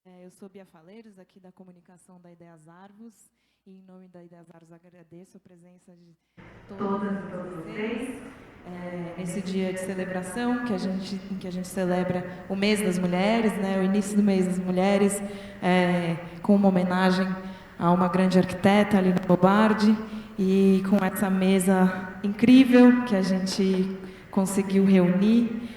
Eu sou Bia Faleiros, aqui da comunicação da Ideias Arvos, e em nome da Ideias Arvos agradeço a presença de todas e todos vocês. Nesse dia de celebração, em que a gente celebra o mês das mulheres, né, o início do mês das mulheres, com uma homenagem a uma grande arquiteta, Lina Bobardi, e com essa mesa incrível que a gente conseguiu reunir.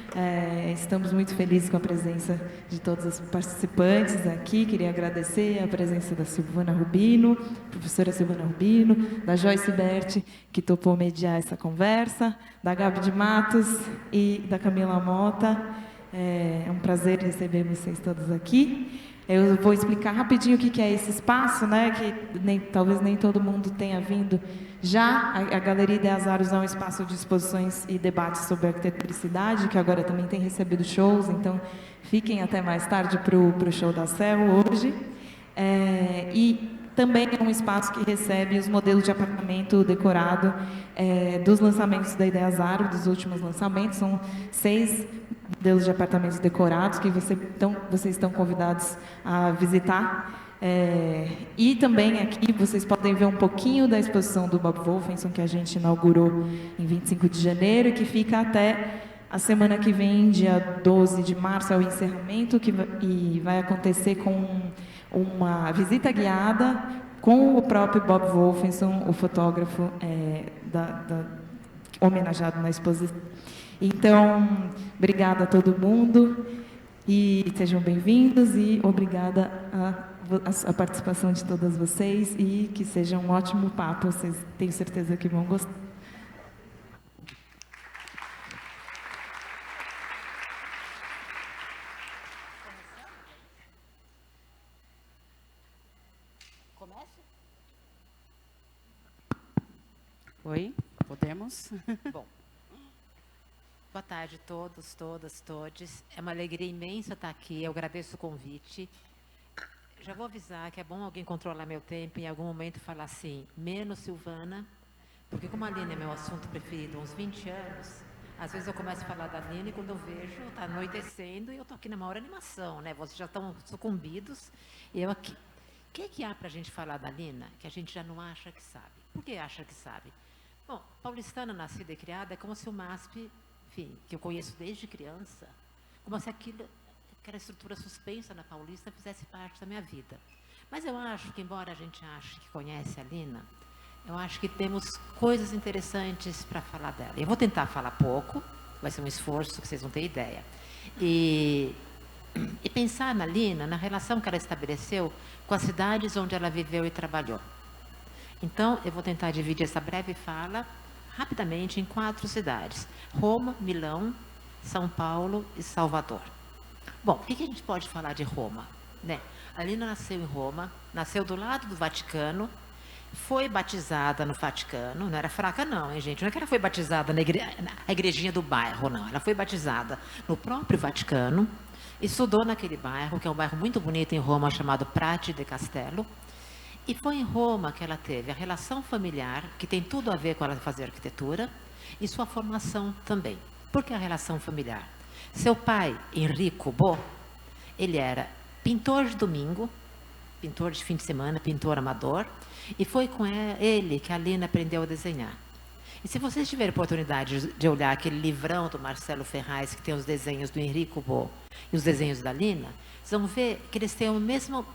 Estamos muito felizes com a presença de todos os participantes aqui. Queria agradecer a presença da Silvana Rubino, professora Silvana Rubino, da Joyce Berti, que topou mediar essa conversa, da Gabi de Matos e da Camila Mota. É um prazer receber vocês todos aqui. Eu vou explicar rapidinho o que é esse espaço, né? Que talvez nem todo mundo tenha vindo já. A Galeria Ideias Arvos é um espaço de exposições e debates sobre arquitetura e cidade, que agora também tem recebido shows, então fiquem até mais tarde para o show da CEL hoje. E também é um espaço que recebe os modelos de apartamento decorado dos lançamentos da Ideias Arvos, dos últimos lançamentos. São 6 modelos de apartamentos decorados que vocês estão convidados a visitar. E também aqui vocês podem ver um pouquinho da exposição do Bob Wolfenson, que a gente inaugurou em 25 de janeiro, que fica até a semana que vem, dia 12 de março, é o encerramento, e vai acontecer com uma visita guiada com o próprio Bob Wolfenson, o fotógrafo homenageado na exposição. Então, obrigada a todo mundo e sejam bem-vindos, e obrigada a participação de todas vocês, e que seja um ótimo papo. Vocês tenho certeza que vão gostar. Oi, podemos? Bom, boa tarde a todos, todas, todes. É uma alegria imensa estar aqui, eu agradeço o convite. Já vou avisar que é bom alguém controlar meu tempo e em algum momento falar assim, menos Silvana, porque como a Lina é meu assunto preferido há uns 20 anos, às vezes eu começo a falar da Lina e quando eu vejo, está anoitecendo e eu estou aqui na maior animação, né? Vocês já estão sucumbidos e eu aqui. O que há para a gente falar da Lina que a gente já não acha que sabe? Por que acha que sabe? Bom, paulistana nascida e criada é como se o MASP, enfim, que eu conheço desde criança, como se aquela estrutura suspensa na Paulista fizesse parte da minha vida. Mas eu acho que, embora a gente ache que conhece a Lina, eu acho que temos coisas interessantes para falar dela. Eu vou tentar falar pouco, vai ser um esforço que vocês vão ter ideia. E pensar na Lina, na relação que ela estabeleceu com as cidades onde ela viveu e trabalhou. Então, eu vou tentar dividir essa breve fala rapidamente em 4 cidades: Roma, Milão, São Paulo e Salvador. Bom, o que a gente pode falar de Roma, né? A Lina nasceu em Roma, nasceu do lado do Vaticano, foi batizada no Vaticano, não era fraca não, hein, gente? Não é que ela foi batizada na igrejinha do bairro, não. Ela foi batizada no próprio Vaticano, estudou naquele bairro, que é um bairro muito bonito em Roma, chamado Prati de Castello. E foi em Roma que ela teve a relação familiar, que tem tudo a ver com ela fazer arquitetura, e sua formação também. Por que a relação familiar? Seu pai, Enrico Bo, ele era pintor de domingo, pintor de fim de semana, pintor amador, e foi com ele que a Lina aprendeu a desenhar. E se vocês tiverem oportunidade de olhar aquele livrão do Marcelo Ferraz, que tem os desenhos do Enrico Bo e os desenhos da Lina, vocês vão ver que eles têm o mesmo...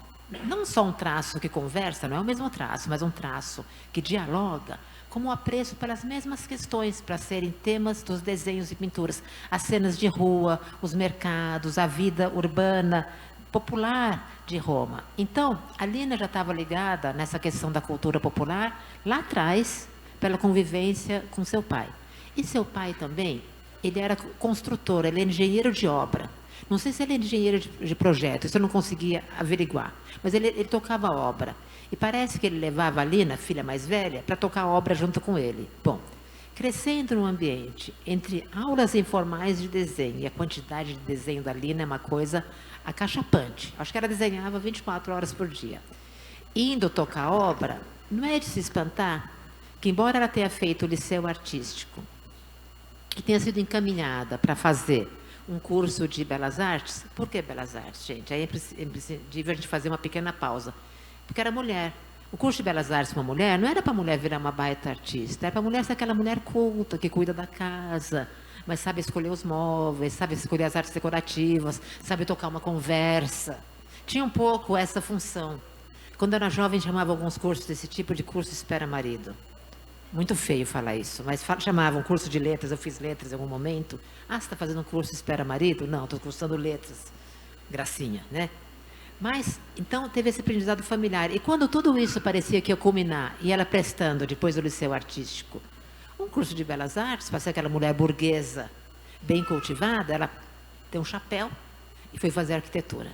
Não só um traço que conversa, não é o mesmo traço, mas um traço que dialoga, como o apreço pelas mesmas questões, para serem temas dos desenhos e pinturas. As cenas de rua, os mercados, a vida urbana, popular de Roma. Então, a Lina já estava ligada nessa questão da cultura popular, lá atrás, pela convivência com seu pai. E seu pai também, ele era construtor, ele é engenheiro de obra. Não sei se ele é engenheiro de projeto, isso eu não conseguia averiguar. Mas ele tocava obra. E parece que ele levava a Lina, filha mais velha, para tocar obra junto com ele. Bom, crescendo no ambiente, entre aulas informais de desenho e a quantidade de desenho da Lina é uma coisa acachapante. Acho que ela desenhava 24 horas por dia. Indo tocar obra, não é de se espantar que, embora ela tenha feito o liceu artístico, que tenha sido encaminhada para fazer um curso de Belas Artes. Por que Belas Artes, gente? Aí é imprescindível a gente fazer uma pequena pausa. Porque era mulher. O curso de Belas Artes para uma mulher não era para a mulher virar uma baita artista, era para a mulher ser aquela mulher culta, que cuida da casa, mas sabe escolher os móveis, sabe escolher as artes decorativas, sabe tocar uma conversa. Tinha um pouco essa função. Quando eu era jovem, chamava alguns cursos desse tipo de curso espera marido. Muito feio falar isso, mas chamavam curso de letras, eu fiz letras em algum momento. Ah, você está fazendo um curso espera marido? Não, estou cursando letras. Gracinha, né? Mas, então, teve esse aprendizado familiar. E quando tudo isso parecia que ia culminar, e ela prestando, depois do liceu artístico, um curso de Belas Artes, para ser aquela mulher burguesa, bem cultivada, ela tem um chapéu e foi fazer arquitetura.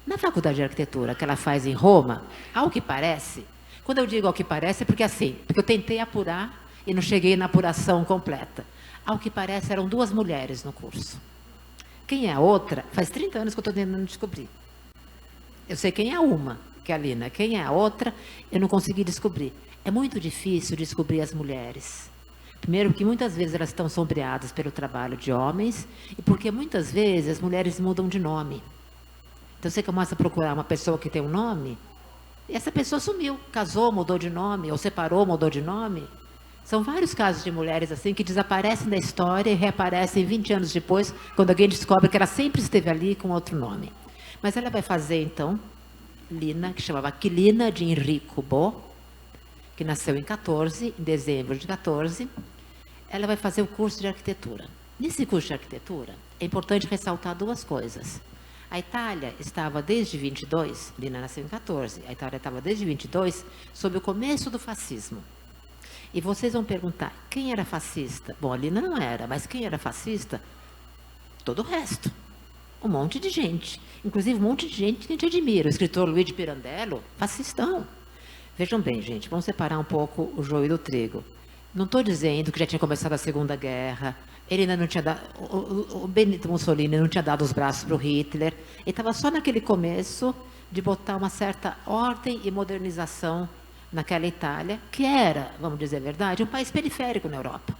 Na faculdade de arquitetura que ela faz em Roma, ao que parece, quando eu digo ao que parece, é porque assim, porque eu tentei apurar e não cheguei na apuração completa. Ao que parece, eram 2 mulheres no curso. Quem é a outra? Faz 30 anos que eu estou tentando descobrir. Eu sei quem é uma, que é a Lina. Quem é a outra, eu não consegui descobrir. É muito difícil descobrir as mulheres. Primeiro, porque muitas vezes elas estão sombreadas pelo trabalho de homens e porque muitas vezes as mulheres mudam de nome. Então, você começa a procurar uma pessoa que tem um nome e essa pessoa sumiu, casou, mudou de nome, ou separou, mudou de nome. São vários casos de mulheres assim que desaparecem da história e reaparecem 20 anos depois, quando alguém descobre que ela sempre esteve ali com outro nome. Mas ela vai fazer, então, Lina, que chamava Aquilina de Enrico Bo, que nasceu em dezembro de 14, ela vai fazer o curso de arquitetura. Nesse curso de arquitetura, é importante ressaltar 2 coisas. A Itália estava desde 22, Lina nasceu em 14, a Itália estava desde 22, sob o começo do fascismo. E vocês vão perguntar, quem era fascista? Bom, a Lina não era, mas quem era fascista? Todo o resto. Um monte de gente. Inclusive um monte de gente que a gente admira. O escritor Luigi Pirandello, fascistão. Vejam bem, gente, vamos separar um pouco o joio do trigo. Não estou dizendo que já tinha começado a Segunda Guerra, ele ainda não tinha dado, o Benito Mussolini não tinha dado os braços para o Hitler, ele estava só naquele começo de botar uma certa ordem e modernização naquela Itália, que era, vamos dizer a verdade, um país periférico na Europa.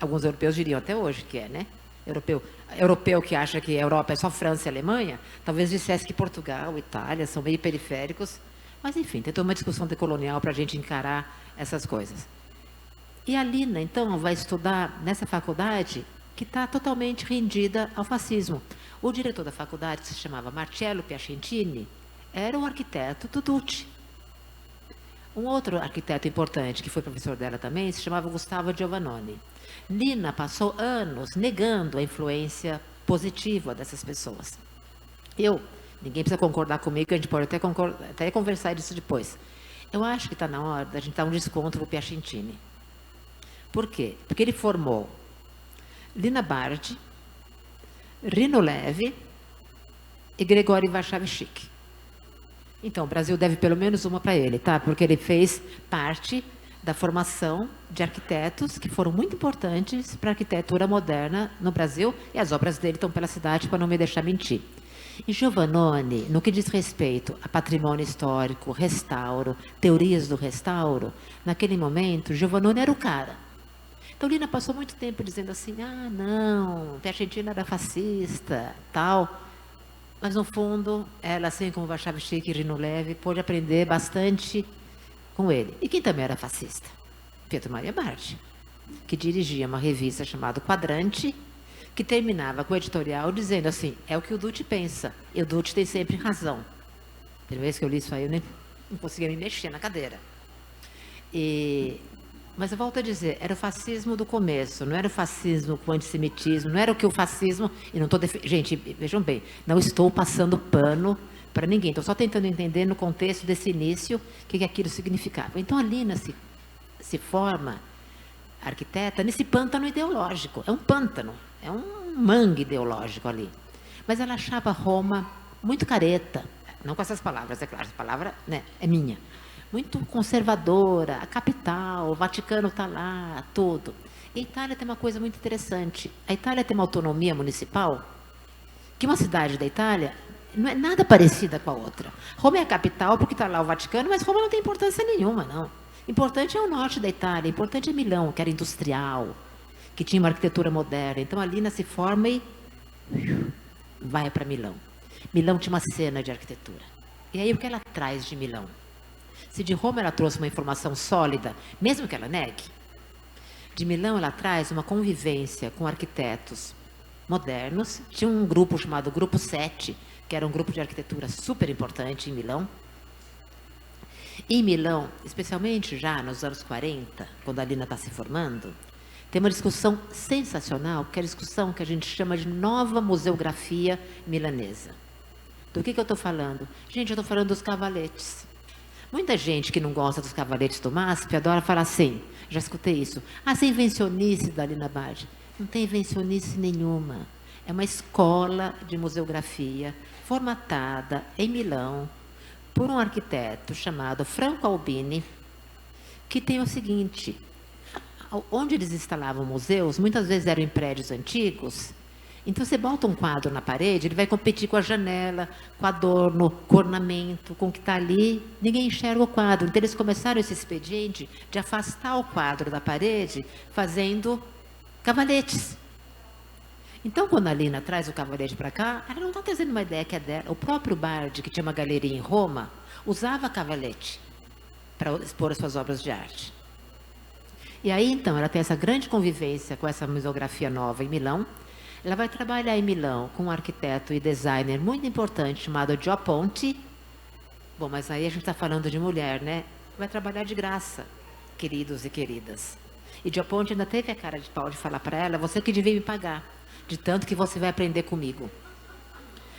Alguns europeus diriam até hoje que é, né? Europeu que acha que a Europa é só França e Alemanha, talvez dissesse que Portugal, Itália são meio periféricos. Mas, enfim, tem toda uma discussão decolonial para a gente encarar essas coisas. E a Lina, então, vai estudar nessa faculdade que está totalmente rendida ao fascismo. O diretor da faculdade, que se chamava Marcello Piacentini, era o arquiteto Tuducci. Um outro arquiteto importante, que foi professor dela também, se chamava Gustavo Giovannoni. Lina passou anos negando a influência positiva dessas pessoas. Ninguém precisa concordar comigo, que a gente pode até conversar disso depois. Eu acho que está na hora da gente dar um desconto para o Piacentini. Por quê? Porque ele formou Lina Bardi, Rino Levi e Gregori Warszawski. Então, o Brasil deve pelo menos uma para ele, tá? Porque ele fez parte da formação de arquitetos que foram muito importantes para a arquitetura moderna no Brasil, e as obras dele estão pela cidade, para não me deixar mentir. E Giovannoni, no que diz respeito a patrimônio histórico, restauro, teorias do restauro, naquele momento, Giovannoni era o cara. Então, Lina passou muito tempo dizendo assim, não, Piacentini era fascista, tal. Mas, no fundo, ela, assim como Warszawski e Rino Levi, pôde aprender bastante com ele. E quem também era fascista? Pietro Maria Bardi, que dirigia uma revista chamada Quadrante, que terminava com o editorial dizendo assim, é o que o Dutti pensa, e o Dutti tem sempre razão. A primeira vez que eu li isso aí, eu nem não conseguia me mexer na cadeira. Mas eu volto a dizer, era o fascismo do começo, não era o fascismo com o antissemitismo, não era o que o fascismo... E não estou Gente, vejam bem, não estou passando pano para ninguém, estou só tentando entender no contexto desse início o que aquilo significava. Então a Lina se forma arquiteta nesse pântano ideológico, é um pântano. É um mangue ideológico ali. Mas ela achava Roma muito careta. Não com essas palavras, é claro. Essa palavra, né, é minha. Muito conservadora, a capital, o Vaticano está lá, tudo. E a Itália tem uma coisa muito interessante. A Itália tem uma autonomia municipal, que uma cidade da Itália não é nada parecida com a outra. Roma é a capital porque está lá o Vaticano, mas Roma não tem importância nenhuma, não. Importante é o norte da Itália, importante é Milão, que era industrial, que tinha uma arquitetura moderna. Então, a Lina se forma e vai para Milão. Milão tinha uma cena de arquitetura. E aí o que ela traz de Milão? Se de Roma ela trouxe uma informação sólida, mesmo que ela negue, de Milão ela traz uma convivência com arquitetos modernos. Tinha um grupo chamado Grupo 7, que era um grupo de arquitetura super importante em Milão. Em Milão, especialmente já nos anos 40, quando a Lina está se formando, tem uma discussão sensacional, que é a discussão que a gente chama de nova museografia milanesa. Do que eu estou falando? Gente, eu estou falando dos cavaletes. Muita gente que não gosta dos cavaletes do MASP adora falar assim, já escutei isso, essa invencionice da Lina Badi. Não tem invencionice nenhuma. É uma escola de museografia formatada em Milão por um arquiteto chamado Franco Albini, que tem o seguinte: onde eles instalavam museus, muitas vezes eram em prédios antigos. Então, você bota um quadro na parede, ele vai competir com a janela, com adorno, com ornamento, com o que está ali. Ninguém enxerga o quadro. Então, eles começaram esse expediente de afastar o quadro da parede, fazendo cavaletes. Então, quando a Lina traz o cavalete para cá, ela não está trazendo uma ideia que é dela. O próprio Bardi, que tinha uma galeria em Roma, usava cavalete para expor as suas obras de arte. E aí, então, ela tem essa grande convivência com essa museografia nova em Milão. Ela vai trabalhar em Milão com um arquiteto e designer muito importante chamado Gio Ponti. Bom, mas aí a gente está falando de mulher, né? Vai trabalhar de graça, queridos e queridas. E Gio Ponti ainda teve a cara de pau de falar para ela: você que devia me pagar, de tanto que você vai aprender comigo.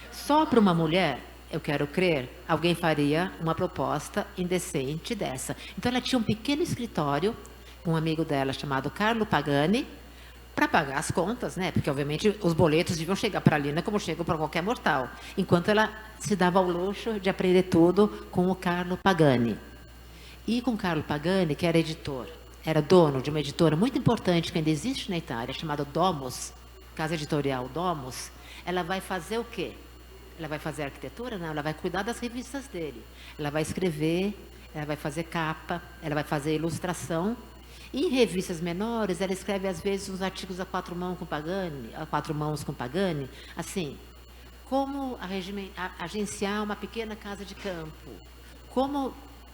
Só para uma mulher, eu quero crer, alguém faria uma proposta indecente dessa. Então ela tinha um pequeno escritório com um amigo dela chamado Carlo Pagani, para pagar as contas, né? Porque, obviamente, os boletos deviam chegar para a Lina como chegam para qualquer mortal. Enquanto ela se dava ao luxo de aprender tudo com o Carlo Pagani. E com o Carlo Pagani, que era editor, era dono de uma editora muito importante que ainda existe na Itália, chamada Domus, Casa Editorial Domus. Ela vai fazer o quê? Ela vai fazer arquitetura? Não, ela vai cuidar das revistas dele. Ela vai escrever, ela vai fazer capa, ela vai fazer ilustração. Em revistas menores, ela escreve, às vezes, uns artigos a quatro mãos com Pagani, assim, como agenciar uma pequena casa de campo, como,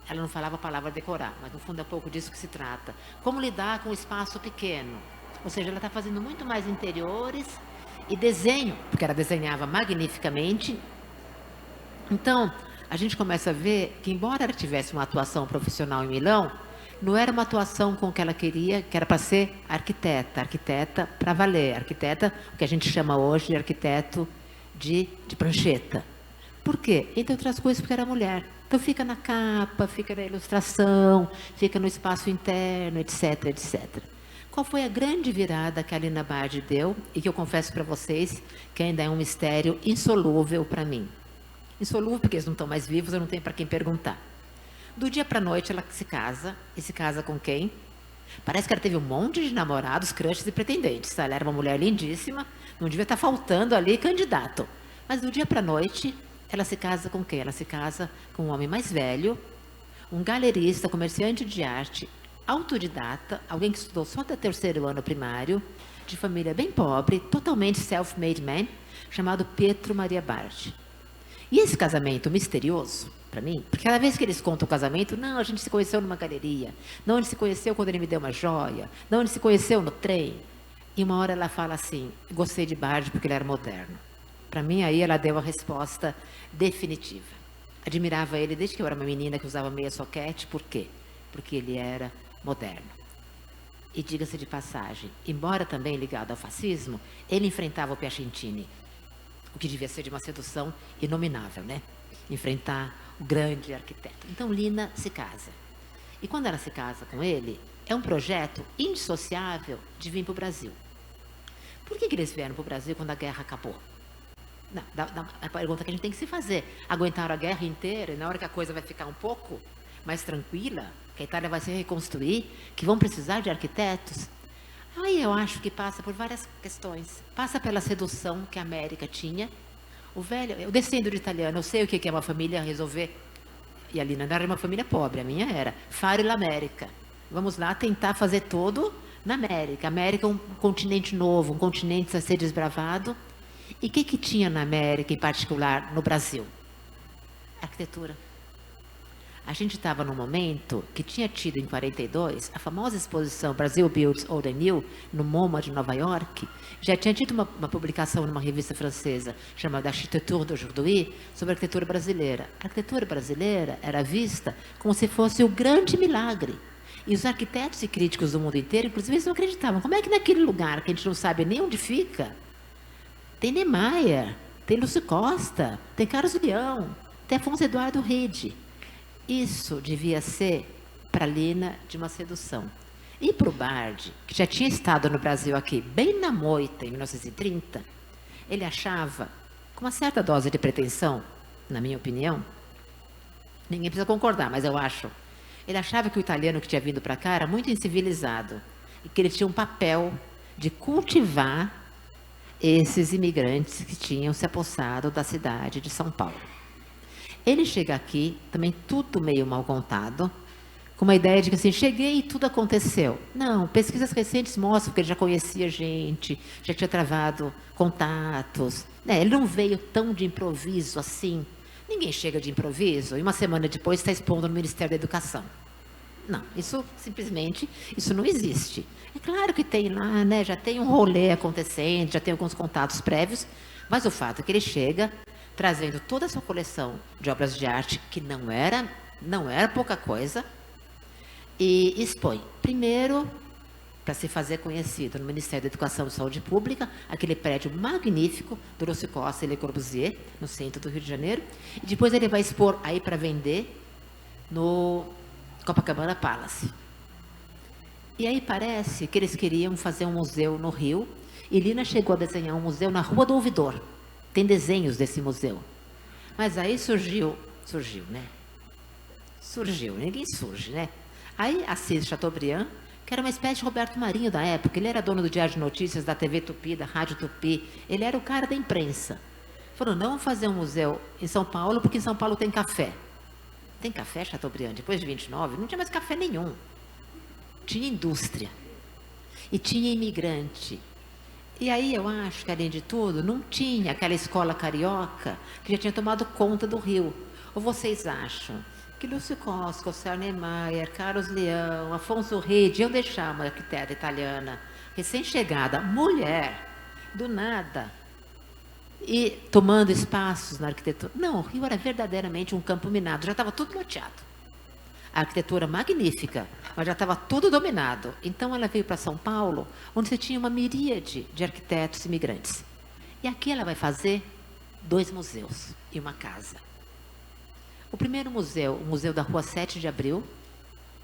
ela não falava a palavra decorar, mas no fundo é um pouco disso que se trata, como lidar com um espaço pequeno, ou seja, ela está fazendo muito mais interiores e desenho, porque ela desenhava magnificamente. Então, a gente começa a ver que, embora ela tivesse uma atuação profissional em Milão, não era uma atuação com o que ela queria, que era para ser arquiteta para valer, arquiteta, o que a gente chama hoje de arquiteto de prancheta. Por quê? Entre outras coisas, porque era mulher. Então fica na capa, fica na ilustração, fica no espaço interno, etc, etc. Qual foi a grande virada que a Lina Badi deu, e que eu confesso para vocês que ainda é um mistério insolúvel para mim? Insolúvel porque eles não estão mais vivos, eu não tenho para quem perguntar. Do dia para a noite ela se casa, e se casa com quem? Parece que ela teve um monte de namorados, crushes e pretendentes. Ela era uma mulher lindíssima, não devia estar faltando ali candidato. Mas do dia para a noite, ela se casa com quem? Ela se casa com um homem mais velho, um galerista, comerciante de arte, autodidata, alguém que estudou só até terceiro ano primário, de família bem pobre, totalmente self-made man, chamado Pietro Maria Bardi. E esse casamento misterioso, para mim, porque cada vez que eles contam o casamento, não, a gente se conheceu numa galeria, não, a gente se conheceu quando ele me deu uma joia, não, a gente se conheceu no trem. E uma hora ela fala assim: gostei de Bardi porque ele era moderno. Para mim, aí ela deu a resposta definitiva. Admirava ele desde que eu era uma menina que usava meia soquete. Por quê? Porque ele era moderno. E diga-se de passagem, embora também ligado ao fascismo, ele enfrentava o Piacentini, o que devia ser de uma sedução inominável, né? Enfrentar o grande arquiteto. Então, Lina se casa. E quando ela se casa com ele, é um projeto indissociável de vir para o Brasil. Por que eles vieram para o Brasil quando a guerra acabou? Não, a pergunta que a gente tem que se fazer. Aguentaram a guerra inteira e na hora que a coisa vai ficar um pouco mais tranquila, que a Itália vai se reconstruir, que vão precisar de arquitetos? Aí eu acho que passa por várias questões. Passa pela sedução que a América tinha. Eu descendo de italiano, eu sei o que é uma família resolver. E a Lina não era uma família pobre, a minha era. Fare l'América. Vamos lá tentar fazer tudo na América. A América é um continente novo, um continente a ser desbravado. E o que tinha na América, em particular no Brasil? Arquitetura. A gente estava num momento que tinha tido em 42 a famosa exposição Brasil Builds Old and New, no MoMA de Nova York. Já tinha tido uma publicação numa revista francesa chamada Architecture d'aujourd'hui sobre a arquitetura brasileira. A arquitetura brasileira era vista como se fosse o grande milagre. E os arquitetos e críticos do mundo inteiro, inclusive, eles não acreditavam. Como é que naquele lugar que a gente não sabe nem onde fica, tem Niemeyer, tem Lúcio Costa, tem Carlos Leão, tem Afonso Eduardo Rede. Isso devia ser para Lina de uma sedução. E para o Bardi, que já tinha estado no Brasil aqui, bem na moita, em 1930, ele achava, com uma certa dose de pretensão, na minha opinião, ninguém precisa concordar, mas eu acho, ele achava que o italiano que tinha vindo para cá era muito incivilizado e que ele tinha um papel de cultivar esses imigrantes que tinham se apossado da cidade de São Paulo. Ele chega aqui, também tudo meio mal contado, com uma ideia de que assim, cheguei e tudo aconteceu. Não, pesquisas recentes mostram que ele já conhecia gente, já tinha travado contatos. Ele não veio tão de improviso assim. Ninguém chega de improviso e uma semana depois está expondo no Ministério da Educação. Não, isso simplesmente, isso não existe. É claro que tem lá, né, já tem um rolê acontecendo, já tem alguns contatos prévios, mas o fato é que ele chega trazendo toda a sua coleção de obras de arte, que não era pouca coisa, e expõe, primeiro, para se fazer conhecido no Ministério da Educação e Saúde Pública, aquele prédio magnífico do Lúcio Costa e Le Corbusier, no centro do Rio de Janeiro, e depois ele vai expor aí para vender no Copacabana Palace. E aí parece que eles queriam fazer um museu no Rio, e Lina chegou a desenhar um museu na Rua do Ouvidor. Tem desenhos desse museu. Mas aí surgiu, né? Ninguém surge, né? Aí Assis Chateaubriand, que era uma espécie de Roberto Marinho da época, ele era dono do Diário de Notícias, da TV Tupi, da Rádio Tupi, ele era o cara da imprensa. Falou, não, vamos fazer um museu em São Paulo, porque em São Paulo tem café. Tem café, Chateaubriand? Depois de 29, não tinha mais café nenhum. Tinha indústria. E tinha imigrante. E aí eu acho que, além de tudo, não tinha aquela escola carioca que já tinha tomado conta do Rio. Ou vocês acham que Lúcio Costa, Oscar Niemeyer, Carlos Leão, Afonso Rede iam deixar uma arquiteta italiana recém-chegada, mulher, do nada, e tomando espaços na arquitetura? Não, o Rio era verdadeiramente um campo minado, já estava tudo loteado. A arquitetura magnífica, mas já estava tudo dominado. Então ela veio para São Paulo, onde você tinha uma miríade de arquitetos imigrantes. E aqui ela vai fazer 2 museus e uma casa. O primeiro museu, o Museu da Rua 7 de Abril,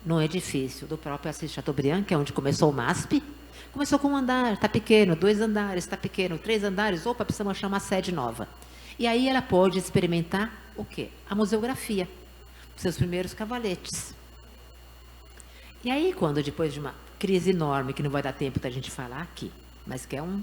num edifício do próprio Assis Chateaubriand, que é onde começou o MASP. Começou com um andar, está pequeno, 2 andares, está pequeno, 3 andares, opa, precisamos achar uma sede nova. E aí ela pôde experimentar o quê? A museografia. Seus primeiros cavaletes. E aí, quando depois de uma crise enorme, que não vai dar tempo da gente falar aqui, mas que é um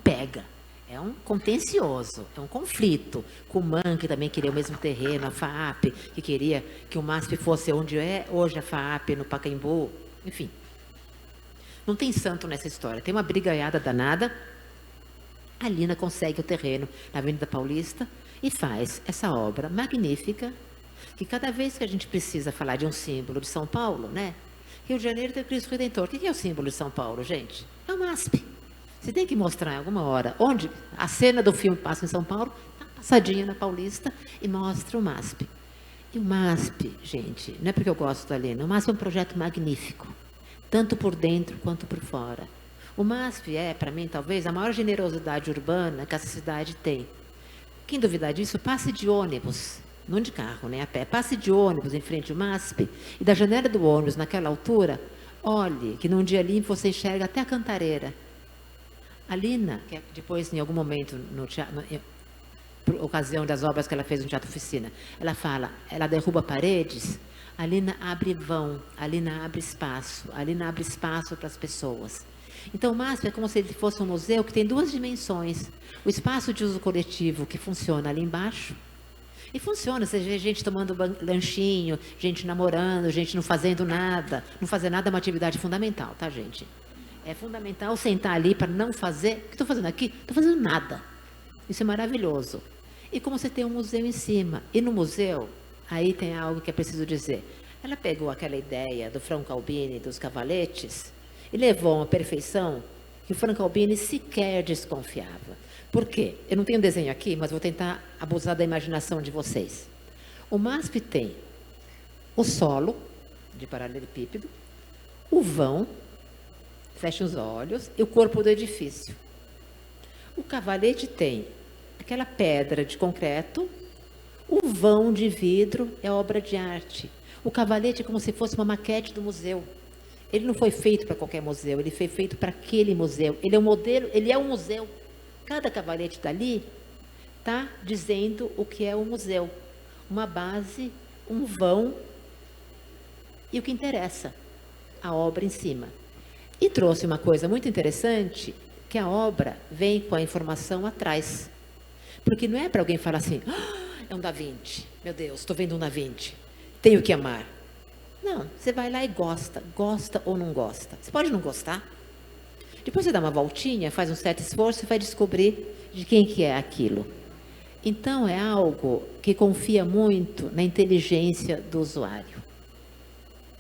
pega, é um contencioso, é um conflito, com o MAN, que também queria o mesmo terreno, a FAAP, que queria que o MASP fosse onde é hoje a FAAP, no Pacaembu, enfim. Não tem santo nessa história, tem uma brigaiada danada. A Lina consegue o terreno na Avenida Paulista e faz essa obra magnífica, que cada vez que a gente precisa falar de um símbolo de São Paulo, né? Rio de Janeiro tem o Cristo Redentor. O que é o símbolo de São Paulo, gente? É o MASP. Você tem que mostrar em alguma hora onde a cena do filme passa em São Paulo, dá uma passadinha na Paulista e mostra o MASP. E o MASP, gente, não é porque eu gosto da Lina, o MASP é um projeto magnífico, tanto por dentro quanto por fora. O MASP é, para mim, talvez, a maior generosidade urbana que essa cidade tem. Quem duvidar disso, passe de ônibus. Não de carro, nem a pé. Passe de ônibus em frente ao MASP e da janela do ônibus, naquela altura, olhe que num dia limpo você enxerga até a Cantareira. A Lina, que depois, em algum momento, por ocasião das obras que ela fez no Teatro Oficina, ela fala, ela derruba paredes, a Lina abre vão, a Lina abre espaço para as pessoas. Então, o MASP é como se ele fosse um museu que tem 2 dimensões. O espaço de uso coletivo, que funciona ali embaixo, e funciona, você vê gente tomando lanchinho, gente namorando, gente não fazendo nada. Não fazer nada é uma atividade fundamental, tá, gente? É fundamental sentar ali para não fazer... O que estou fazendo aqui? Estou fazendo nada. Isso é maravilhoso. E como você tem um museu em cima, e no museu, aí tem algo que é preciso dizer. Ela pegou aquela ideia do Franco Albini, dos cavaletes, e levou a uma perfeição que o Franco Albini sequer desconfiava. Por quê? Eu não tenho desenho aqui, mas vou tentar abusar da imaginação de vocês. O MASP tem o solo, de paralelepípedo, o vão, fecha os olhos, e o corpo do edifício. O cavalete tem aquela pedra de concreto, o vão de vidro é obra de arte. O cavalete é como se fosse uma maquete do museu. Ele não foi feito para qualquer museu, ele foi feito para aquele museu. Ele é um modelo, ele é um museu. Cada cavalete dali está dizendo o que é o museu. Uma base, um vão e o que interessa, a obra em cima. E trouxe uma coisa muito interessante, que a obra vem com a informação atrás. Porque não é para alguém falar assim, é um Da Vinci, meu Deus, estou vendo um Da Vinci, tenho que amar. Não, você vai lá e gosta ou não gosta. Você pode não gostar. Depois você dá uma voltinha, faz um certo esforço e vai descobrir de quem que é aquilo. Então é algo que confia muito na inteligência do usuário.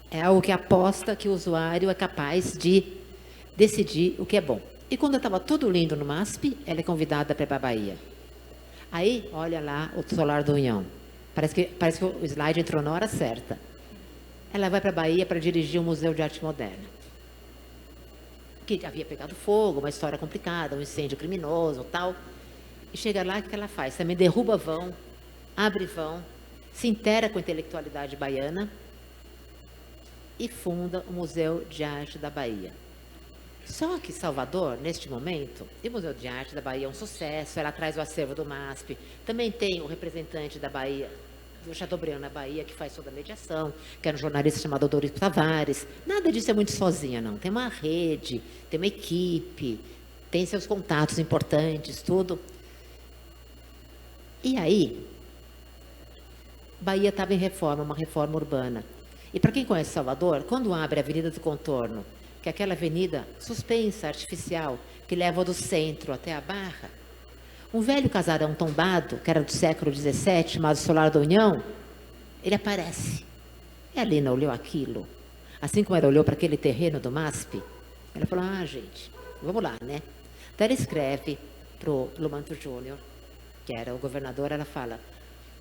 É algo que aposta que o usuário é capaz de decidir o que é bom. E quando estava tudo lindo no MASP, ela é convidada para ir para a Bahia. Aí, olha lá o Solar do União. Parece que o slide entrou na hora certa. Ela vai para a Bahia para dirigir o Museu de Arte Moderna. Que havia pegado fogo, uma história complicada, um incêndio criminoso, tal. E chega lá, o que ela faz? Também derruba vão, abre vão, se intera com a intelectualidade baiana e funda o Museu de Arte da Bahia. Só que Salvador, neste momento, e o Museu de Arte da Bahia é um sucesso, ela traz o acervo do MASP, também tem o representante da Bahia, do Chateaubriand na Bahia, que faz toda a mediação, que era um jornalista chamado Odorico Tavares. Nada disso é muito sozinha, não. Tem uma rede, tem uma equipe, tem seus contatos importantes, tudo. E aí, Bahia estava em reforma, uma reforma urbana. E para quem conhece Salvador, quando abre a Avenida do Contorno, que é aquela avenida suspensa, artificial, que leva do centro até a Barra, um velho casarão tombado, que era do século XVII, chamado Solar da União, ele aparece. E a Lina olhou aquilo. Assim como ela olhou para aquele terreno do MASP, ela falou, gente, vamos lá, né? Então ela escreve para o Lumanto Júnior, que era o governador, ela fala,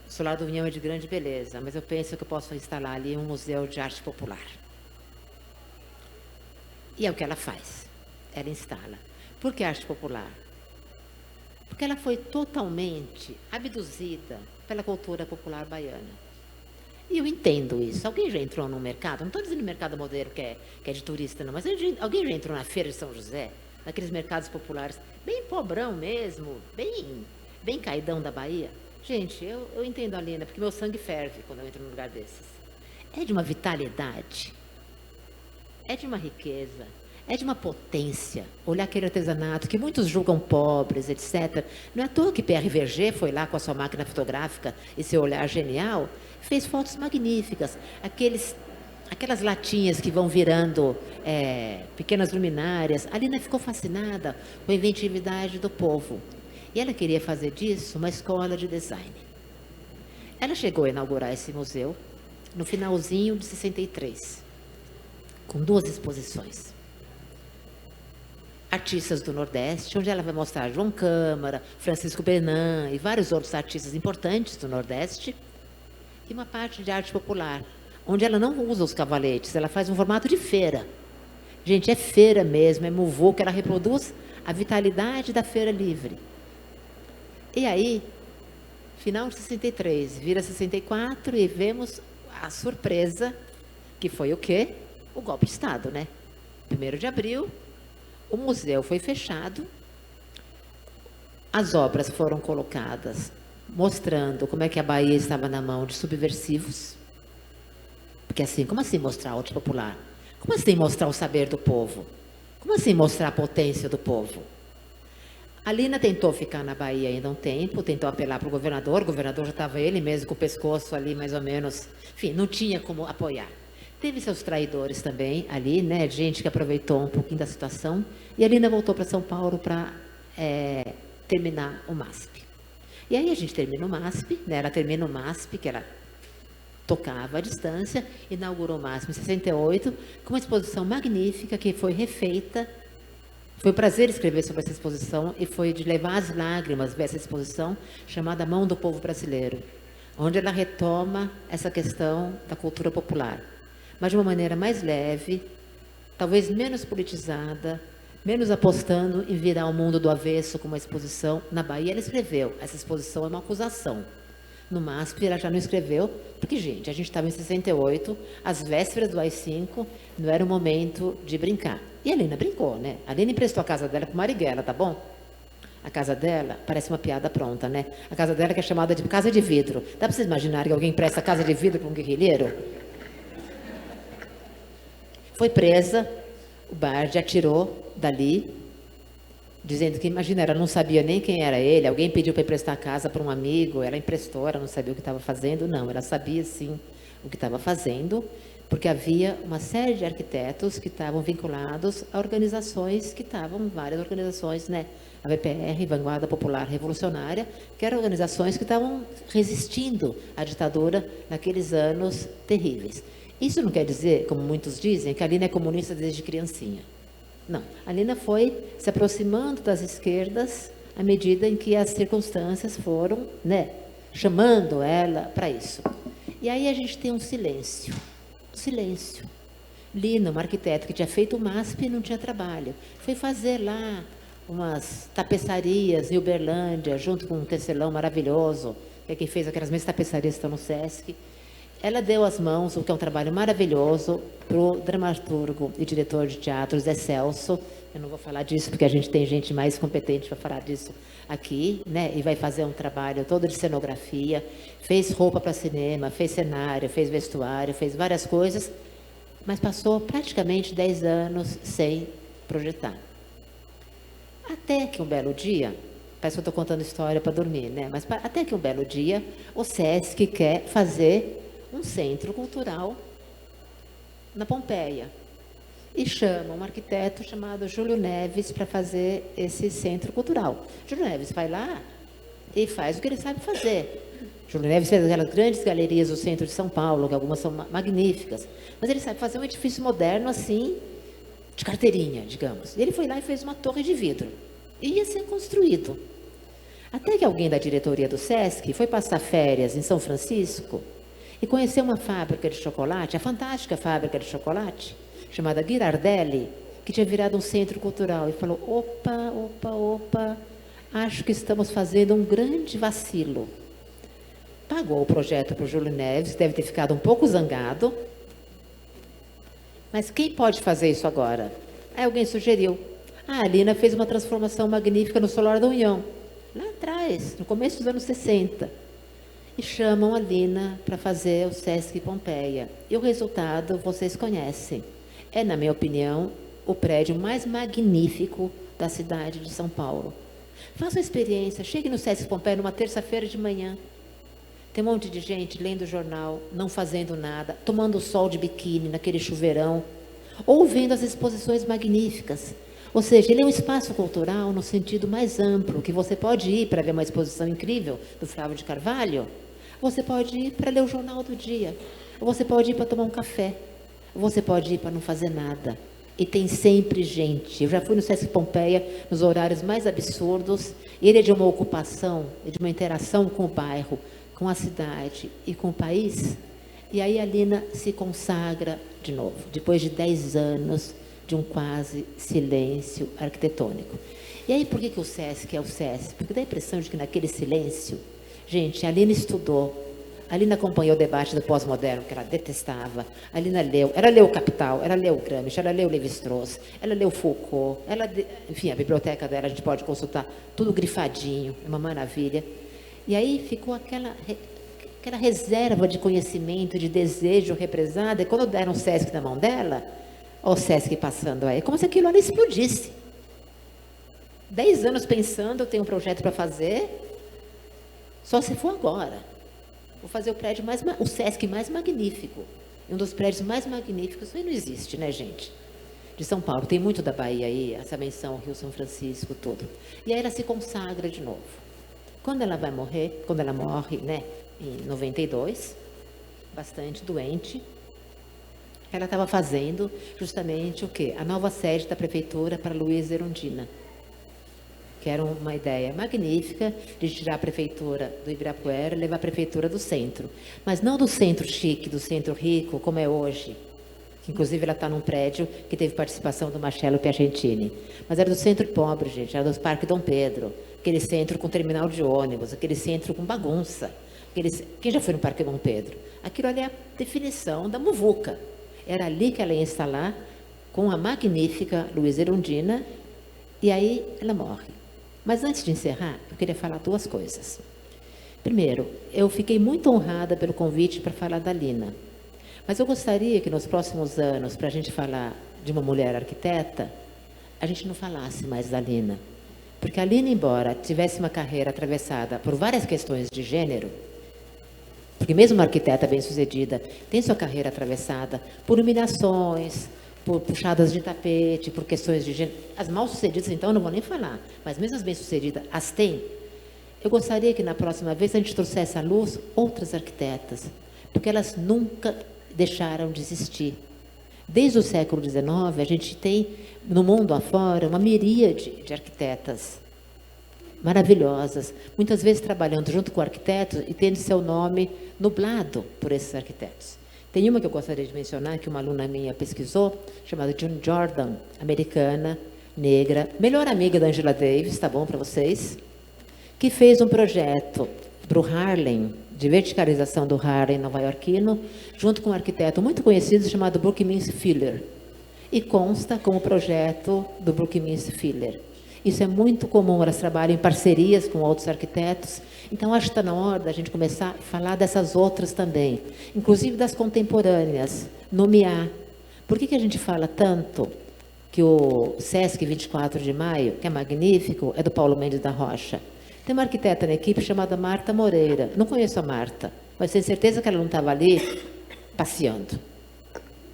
o Solar da União é de grande beleza, mas eu penso que eu posso instalar ali um museu de arte popular. E é o que ela faz. Ela instala. Por que arte popular? Porque ela foi totalmente abduzida pela cultura popular baiana. E eu entendo isso. Alguém já entrou no mercado? Não estou dizendo mercado modelo que é de turista, não, mas alguém já entrou na Feira de São José? Naqueles mercados populares, bem pobrão mesmo, bem caidão da Bahia? Gente, eu entendo a Lina, porque meu sangue ferve quando eu entro num lugar desses. É de uma vitalidade, é de uma riqueza, é de uma potência. Olhar aquele artesanato que muitos julgam pobres, etc. Não é à toa que Pierre Verger foi lá com a sua máquina fotográfica e seu olhar genial, fez fotos magníficas. Aquelas latinhas que vão virando pequenas luminárias. A Lina ficou fascinada com a inventividade do povo. E ela queria fazer disso uma escola de design. Ela chegou a inaugurar esse museu no finalzinho de 63, com 2 exposições. Artistas do Nordeste, onde ela vai mostrar João Câmara, Francisco Benan e vários outros artistas importantes do Nordeste, e uma parte de arte popular, onde ela não usa os cavaletes, ela faz um formato de feira. Gente, é feira mesmo, é muvuca, ela reproduz a vitalidade da feira livre. E aí, final de 63, vira 64 e vemos a surpresa, que foi o quê? O golpe de Estado, né? 1º de abril, o museu foi fechado, as obras foram colocadas mostrando como é que a Bahia estava na mão de subversivos. Porque assim, como assim mostrar a arte popular? Como assim mostrar o saber do povo? Como assim mostrar a potência do povo? A Lina tentou ficar na Bahia ainda um tempo, tentou apelar para o governador já estava ele mesmo com o pescoço ali mais ou menos, enfim, não tinha como apoiar. Teve seus traidores também ali, né, gente que aproveitou um pouquinho da situação, e a Lina voltou para São Paulo para terminar o MASP. E aí a gente termina o MASP, né? Ela termina o MASP, que ela tocava à distância, inaugurou o MASP em 68, com uma exposição magnífica que foi refeita. Foi um prazer escrever sobre essa exposição e foi de levar as lágrimas ver essa exposição chamada Mão do Povo Brasileiro, onde ela retoma essa questão da cultura popular, mas de uma maneira mais leve, talvez menos politizada, menos apostando em virar o mundo do avesso com uma exposição. Na Bahia ela escreveu, essa exposição é uma acusação. No MASP ela já não escreveu, porque, gente, a gente estava em 68, às vésperas do AI-5, não era o momento de brincar. E a Lina brincou, né? A Lina emprestou a casa dela para o Marighella, tá bom? A casa dela parece uma piada pronta, né? A casa dela que é chamada de casa de vidro. Dá para vocês imaginarem que alguém empresta a casa de vidro para um guerrilheiro? Foi presa, o Bardi atirou dali, dizendo que, imagina, ela não sabia nem quem era ele, alguém pediu para emprestar a casa para um amigo, ela emprestou, ela não sabia o que estava fazendo. Não, ela sabia sim o que estava fazendo, porque havia uma série de arquitetos que estavam vinculados a organizações que estavam, várias organizações, né? A VPR, Vanguarda Popular Revolucionária, que eram organizações que estavam resistindo à ditadura naqueles anos terríveis. Isso não quer dizer, como muitos dizem, que a Lina é comunista desde criancinha. Não, a Lina foi se aproximando das esquerdas à medida em que as circunstâncias foram, né, chamando ela para isso. E aí a gente tem um silêncio. Silêncio. Lina, uma arquiteta que tinha feito o MASP e não tinha trabalho, foi fazer lá umas tapeçarias em Uberlândia, junto com um tecelão maravilhoso, que é quem fez aquelas mesmas tapeçarias que estão no Sesc. Ela deu as mãos, o que é um trabalho maravilhoso, para o dramaturgo e diretor de teatro Zé Celso. Eu não vou falar disso, porque a gente tem gente mais competente para falar disso aqui, né? E vai fazer um trabalho todo de cenografia, fez roupa para cinema, fez cenário, fez vestuário, fez várias coisas, mas passou praticamente 10 anos sem projetar. Até que um belo dia, parece que eu estou contando história para dormir, né? Mas até que um belo dia, o Sesc quer fazer um centro cultural na Pompeia. E chama um arquiteto chamado Júlio Neves para fazer esse centro cultural. Júlio Neves vai lá e faz o que ele sabe fazer. Júlio Neves fez aquelas grandes galerias do centro de São Paulo, que algumas são magníficas, mas ele sabe fazer um edifício moderno assim, de carteirinha, digamos. E ele foi lá e fez uma torre de vidro. E ia ser construído. Até que alguém da diretoria do Sesc foi passar férias em São Francisco e conheceu uma fábrica de chocolate, a fantástica fábrica de chocolate, chamada Ghirardelli, que tinha virado um centro cultural, e falou: opa, acho que estamos fazendo um grande vacilo. Pagou o projeto para o Júlio Neves, que deve ter ficado um pouco zangado. Mas quem pode fazer isso agora? Aí alguém sugeriu. A Lina fez uma transformação magnífica no Solar da União, lá atrás, no começo dos anos 60. E chamam a Lina para fazer o Sesc Pompeia. E o resultado vocês conhecem. É, na minha opinião, o prédio mais magnífico da cidade de São Paulo. Faça a experiência, chegue no Sesc Pompeia numa terça-feira de manhã. Tem um monte de gente lendo o jornal, não fazendo nada, tomando sol de biquíni naquele chuveirão, ou vendo as exposições magníficas. Ou seja, ele é um espaço cultural no sentido mais amplo, que você pode ir para ver uma exposição incrível do Flávio de Carvalho, você pode ir para ler o jornal do dia, ou você pode ir para tomar um café, ou você pode ir para não fazer nada. E tem sempre gente. Eu já fui no Sesc Pompeia nos horários mais absurdos, e ele é de uma ocupação, é de uma interação com o bairro, com a cidade e com o país. E aí a Lina se consagra de novo, depois de 10 anos de um quase silêncio arquitetônico. E aí por que o Sesc é o Sesc? Porque dá a impressão de que naquele silêncio, gente, a Lina estudou, a Lina acompanhou o debate do pós-moderno, que ela detestava, a Lina leu, ela leu Capital, ela leu Gramsci, ela leu Lévi-Strauss, ela leu Foucault, enfim, a biblioteca dela a gente pode consultar, tudo grifadinho, é uma maravilha. E aí ficou aquela reserva de conhecimento, de desejo represada, e quando deram o Sesc na mão dela, o Sesc passando aí, como se aquilo ali explodisse. 10 anos pensando, eu tenho um projeto para fazer, só se for agora. Vou fazer o prédio o Sesc mais magnífico. Um dos prédios mais magníficos, isso aí não existe, né, gente? de São Paulo. Tem muito da Bahia aí, essa menção Rio São Francisco, tudo. E aí ela se consagra de novo. Quando ela vai morrer, quando ela morre, né, em 92, bastante doente, ela estava fazendo justamente o quê? A nova sede da prefeitura para Luiza Erundina, que era uma ideia magnífica de tirar a prefeitura do Ibirapuera e levar a prefeitura do centro. Mas não do centro chique, do centro rico, como é hoje. Que, inclusive, ela está num prédio que teve participação do Marcello Piacentini. Mas era do centro pobre, gente, era do Parque Dom Pedro, aquele centro com terminal de ônibus, aquele centro com bagunça. Quem já foi no Parque Dom Pedro? Aquilo ali é a definição da muvuca. Era ali que ela ia instalar com a magnífica Luiza Erundina, e aí ela morre. Mas antes de encerrar, eu queria falar duas coisas. Primeiro, eu fiquei muito honrada pelo convite para falar da Lina. Mas eu gostaria que nos próximos anos, para a gente falar de uma mulher arquiteta, a gente não falasse mais da Lina. Porque a Lina, embora tivesse uma carreira atravessada por várias questões de gênero, porque mesmo uma arquiteta bem-sucedida tem sua carreira atravessada por humilhações, por puxadas de tapete, por questões de gênero. As mal-sucedidas, então, eu não vou nem falar, mas mesmo as bem-sucedidas, as têm. Eu gostaria que, na próxima vez, a gente trouxesse à luz outras arquitetas, porque elas nunca deixaram de existir. Desde o século XIX, a gente tem, no mundo afora, uma miríade de arquitetas maravilhosas, muitas vezes trabalhando junto com arquitetos e tendo seu nome nublado por esses arquitetos. Tem uma que eu gostaria de mencionar, que uma aluna minha pesquisou, chamada June Jordan, americana, negra, melhor amiga da Angela Davis, tá bom para vocês, que fez um projeto para o Harlem, de verticalização do Harlem nova-iorquino, junto com um arquiteto muito conhecido chamado Buckminster Fuller, e consta como projeto do Buckminster Fuller. Isso é muito comum, elas trabalham em parcerias com outros arquitetos. Então, acho que está na hora da gente começar a falar dessas outras também, inclusive das contemporâneas, nomear. Por que a gente fala tanto que o Sesc 24 de Maio, que é magnífico, é do Paulo Mendes da Rocha? Tem uma arquiteta na equipe chamada Marta Moreira. Não conheço a Marta, mas tenho certeza que ela não estava ali passeando.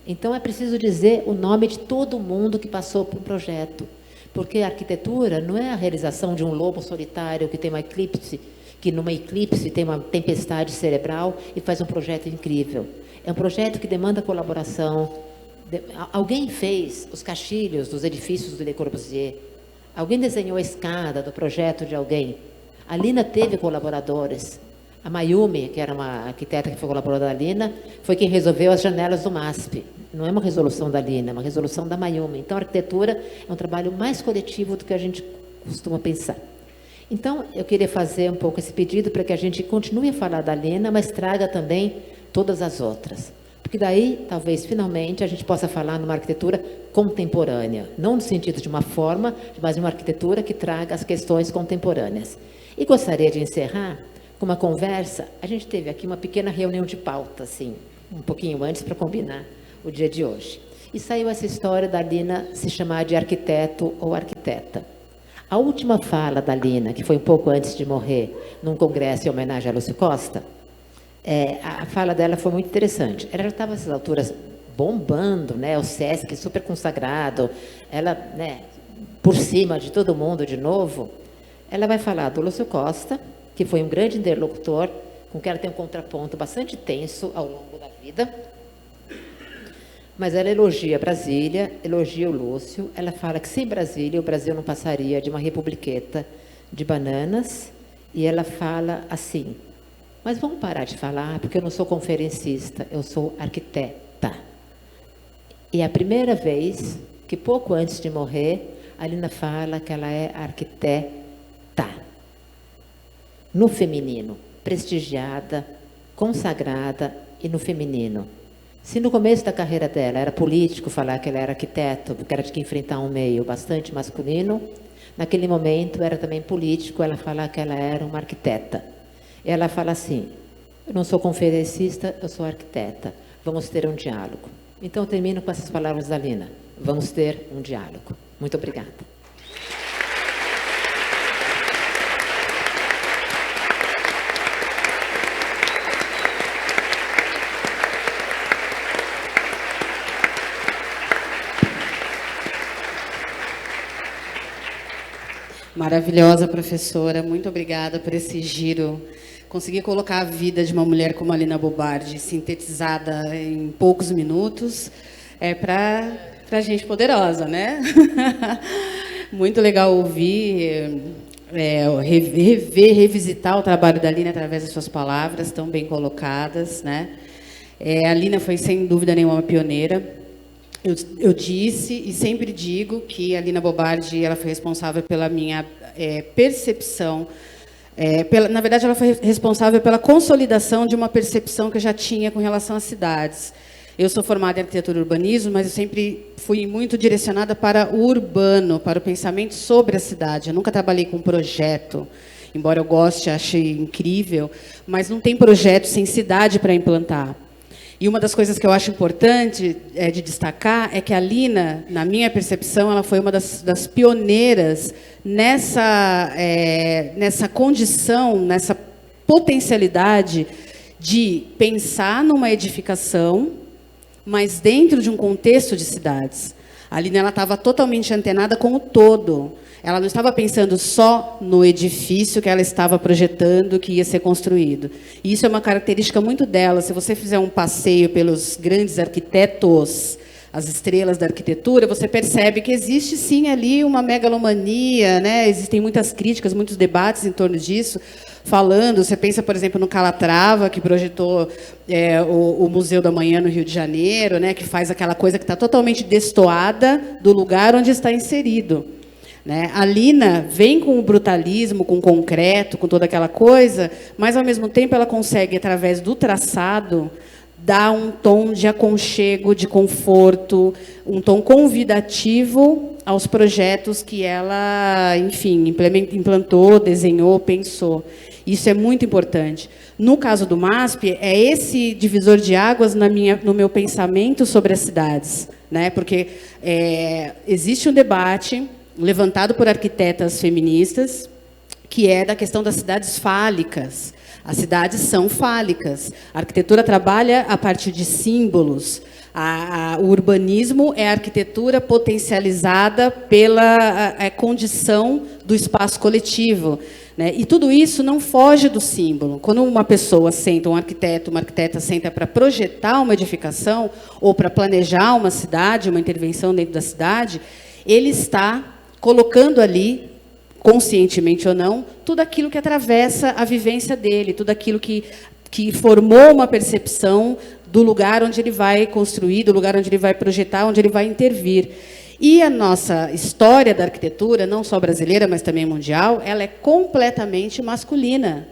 Então, é preciso dizer o nome de todo mundo que passou por um projeto. Porque a arquitetura não é a realização de um lobo solitário que tem uma eclipse, que numa eclipse tem uma tempestade cerebral e faz um projeto incrível. É um projeto que demanda colaboração. Alguém fez os caixilhos dos edifícios do Le Corbusier. Alguém desenhou a escada do projeto de alguém. A Lina teve colaboradores. A Mayumi, que era uma arquiteta que foi colaboradora da Lina, foi quem resolveu as janelas do MASP. Não é uma resolução da Lina, é uma resolução da Mayumi. Então, a arquitetura é um trabalho mais coletivo do que a gente costuma pensar. Então, eu queria fazer um pouco esse pedido para que a gente continue a falar da Lina, mas traga também todas as outras. Porque daí, talvez, finalmente, a gente possa falar numa arquitetura contemporânea. Não no sentido de uma forma, mas uma arquitetura que traga as questões contemporâneas. E gostaria de encerrar com uma conversa. A gente teve aqui uma pequena reunião de pauta, assim, um pouquinho antes, para combinar o dia de hoje. E saiu essa história da Lina se chamar de arquiteto ou arquiteta. A última fala da Lina, que foi um pouco antes de morrer, num congresso em homenagem a Lúcio Costa, a fala dela foi muito interessante. Ela já estava, nessas alturas, bombando, né, o Sesc super consagrado, ela, né, por cima de todo mundo de novo. Ela vai falar do Lúcio Costa, que foi um grande interlocutor, com quem ela tem um contraponto bastante tenso ao longo da vida. Mas ela elogia Brasília, elogia o Lúcio. Ela fala que sem Brasília, o Brasil não passaria de uma republiqueta de bananas. E ela fala assim, mas vamos parar de falar, porque eu não sou conferencista, eu sou arquiteta. E é a primeira vez que, pouco antes de morrer, a Lina fala que ela é arquiteta. No feminino, prestigiada, consagrada e no feminino. Se no começo da carreira dela era político falar que ela era arquiteto, porque ela tinha que enfrentar um meio bastante masculino, naquele momento era também político ela falar que ela era uma arquiteta. Ela fala assim, eu não sou conferencista, eu sou arquiteta. Vamos ter um diálogo. Então, eu termino com essas palavras da Lina. Vamos ter um diálogo. Muito obrigada. Maravilhosa, professora. Muito obrigada por esse giro. Consegui colocar a vida de uma mulher como a Lina Bobardi, sintetizada em poucos minutos, para gente poderosa, né? Muito legal ouvir, revisitar o trabalho da Lina através das suas palavras, tão bem colocadas, né? A Lina foi, sem dúvida nenhuma, uma pioneira. Eu disse e sempre digo que a Lina Bobardi ela foi responsável pela minha percepção. Na verdade, ela foi responsável pela consolidação de uma percepção que eu já tinha com relação às cidades. Eu sou formada em arquitetura e urbanismo, mas eu sempre fui muito direcionada para o urbano, para o pensamento sobre a cidade. Eu nunca trabalhei com projeto, embora eu goste, ache incrível, mas não tem projeto sem cidade para implantar. E uma das coisas que eu acho importante de destacar é que a Lina, na minha percepção, ela foi uma das pioneiras nessa condição, nessa potencialidade de pensar numa edificação, mas dentro de um contexto de cidades. A Lina estava totalmente antenada com o todo. Ela não estava pensando só no edifício que ela estava projetando, que ia ser construído. E isso é uma característica muito dela. Se você fizer um passeio pelos grandes arquitetos, as estrelas da arquitetura, você percebe que existe, sim, ali uma megalomania, né? Existem muitas críticas, muitos debates em torno disso, falando. Você pensa, por exemplo, no Calatrava, que projetou o Museu da Manhã no Rio de Janeiro, né? Que faz aquela coisa que está totalmente destoada do lugar onde está inserido. A Lina vem com o brutalismo, com o concreto, com toda aquela coisa, mas, ao mesmo tempo, ela consegue, através do traçado, dar um tom de aconchego, de conforto, um tom convidativo aos projetos que ela, enfim, implantou, desenhou, pensou. Isso é muito importante. No caso do MASP, é esse divisor de águas no meu pensamento sobre as cidades, né? Porque existe um debate levantado por arquitetas feministas, que é da questão das cidades fálicas. As cidades são fálicas. A arquitetura trabalha a partir de símbolos. O urbanismo é a arquitetura potencializada pela condição do espaço coletivo, né? E tudo isso não foge do símbolo. Quando uma pessoa senta, um arquiteto, uma arquiteta senta para projetar uma edificação ou para planejar uma cidade, uma intervenção dentro da cidade, ele está colocando ali, conscientemente ou não, tudo aquilo que atravessa a vivência dele, tudo aquilo que formou uma percepção do lugar onde ele vai construir, do lugar onde ele vai projetar, onde ele vai intervir. E a nossa história da arquitetura, não só brasileira, mas também mundial, ela é completamente masculina.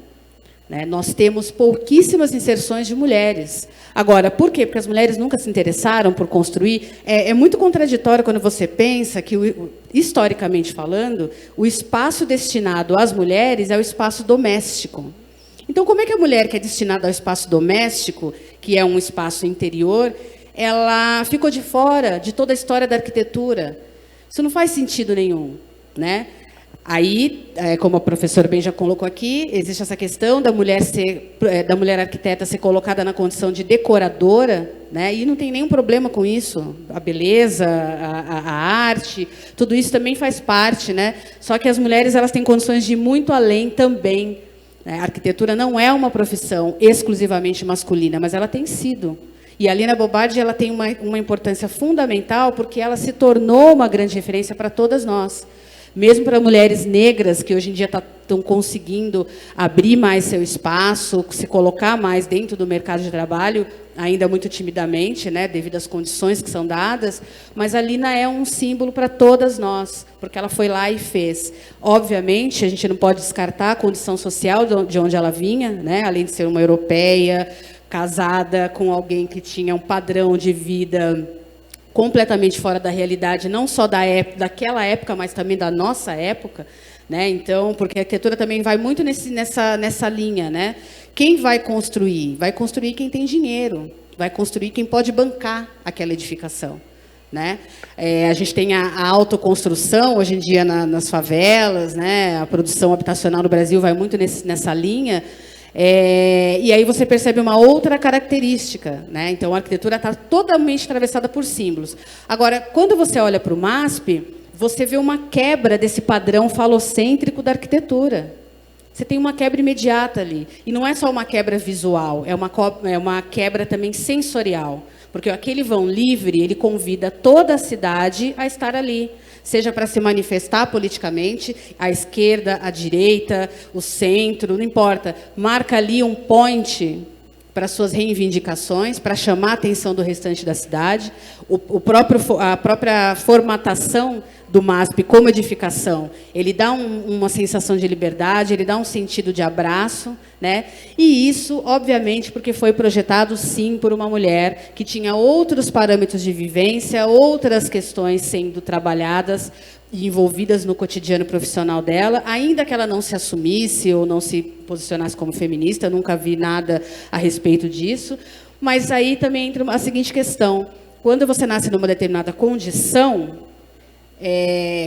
Nós temos pouquíssimas inserções de mulheres. Agora, por quê? Porque as mulheres nunca se interessaram por construir. É muito contraditório quando você pensa que, historicamente falando, o espaço destinado às mulheres é o espaço doméstico. Então, como é que a mulher que é destinada ao espaço doméstico, que é um espaço interior, ela ficou de fora de toda a história da arquitetura? Isso não faz sentido nenhum, né? Aí, como a professora bem já colocou aqui, existe essa questão da mulher arquiteta ser colocada na condição de decoradora, né? E não tem nenhum problema com isso. A beleza, a arte, tudo isso também faz parte, né? Só que as mulheres elas têm condições de ir muito além também. A arquitetura não é uma profissão exclusivamente masculina, mas ela tem sido. E a Lina Bobardi ela tem uma importância fundamental porque ela se tornou uma grande referência para todas nós. Mesmo para mulheres negras, que hoje em dia estão conseguindo abrir mais seu espaço, se colocar mais dentro do mercado de trabalho, ainda muito timidamente, né, devido às condições que são dadas, mas a Lina é um símbolo para todas nós, porque ela foi lá e fez. Obviamente, a gente não pode descartar a condição social de onde ela vinha, né, além de ser uma europeia, casada com alguém que tinha um padrão de vida completamente fora da realidade, não só daquela época, mas também da nossa época, né? Então, porque a arquitetura também vai muito nessa linha, né? Quem vai construir? Vai construir quem tem dinheiro, vai construir quem pode bancar aquela edificação, né? A gente tem a autoconstrução hoje em dia nas favelas, né? A produção habitacional no Brasil vai muito nessa linha. E aí você percebe uma outra característica, né? Então, a arquitetura está totalmente atravessada por símbolos. Agora, quando você olha para o MASP, você vê uma quebra desse padrão falocêntrico da arquitetura. Você tem uma quebra imediata ali. E não é só uma quebra visual, é uma quebra também sensorial. Porque aquele vão livre, ele convida toda a cidade a estar ali. Seja para se manifestar politicamente, a esquerda, a direita, o centro, não importa. Marca ali um point para suas reivindicações, para chamar a atenção do restante da cidade. A própria formatação do MASP como edificação, ele dá uma sensação de liberdade, ele dá um sentido de abraço, né? E isso, obviamente, porque foi projetado, sim, por uma mulher que tinha outros parâmetros de vivência, outras questões sendo trabalhadas e envolvidas no cotidiano profissional dela, ainda que ela não se assumisse ou não se posicionasse como feminista, nunca vi nada a respeito disso, mas aí também entra a seguinte questão: quando você nasce numa determinada condição,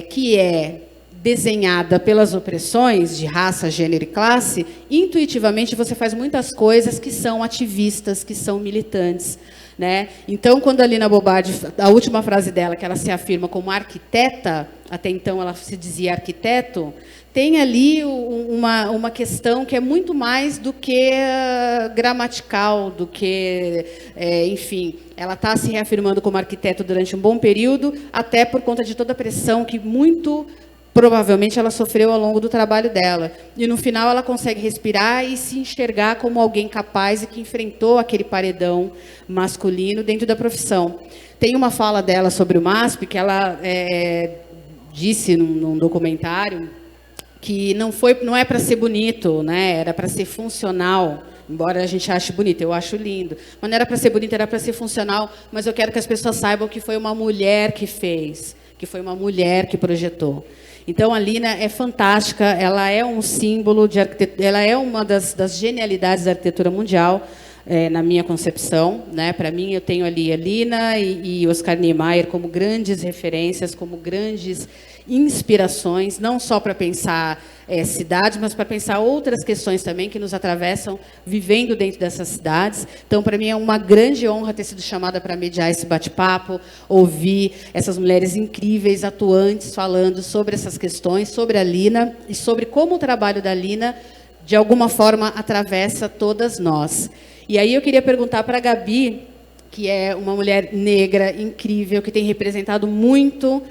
que é desenhada pelas opressões de raça, gênero e classe, intuitivamente você faz muitas coisas que são ativistas, que são militantes, né? Então, quando a Lina Bobardi, a última frase dela, que ela se afirma como arquiteta, até então ela se dizia arquiteto, tem ali uma questão que é muito mais do que gramatical, do que, enfim, ela está se reafirmando como arquiteto durante um bom período, até por conta de toda a pressão que muito provavelmente ela sofreu ao longo do trabalho dela. E, no final, ela consegue respirar e se enxergar como alguém capaz e que enfrentou aquele paredão masculino dentro da profissão. Tem uma fala dela sobre o MASP, que ela disse num documentário, que não é para ser bonito, né? Era para ser funcional. Embora a gente ache bonito, eu acho lindo. Mas não era para ser bonito, era para ser funcional. Mas eu quero que as pessoas saibam que foi uma mulher que fez, que foi uma mulher que projetou. Então, a Lina é fantástica, ela é um símbolo de arquitetura, ela é uma das genialidades da arquitetura mundial, na minha concepção, né? Para mim, eu tenho ali a Lina e Oscar Niemeyer como grandes referências, como grandes inspirações, não só para pensar cidades, mas para pensar outras questões também que nos atravessam vivendo dentro dessas cidades. Então, para mim, é uma grande honra ter sido chamada para mediar esse bate-papo, ouvir essas mulheres incríveis, atuantes, falando sobre essas questões, sobre a Lina e sobre como o trabalho da Lina, de alguma forma, atravessa todas nós. E aí eu queria perguntar para a Gabi, que é uma mulher negra incrível, que tem representado muito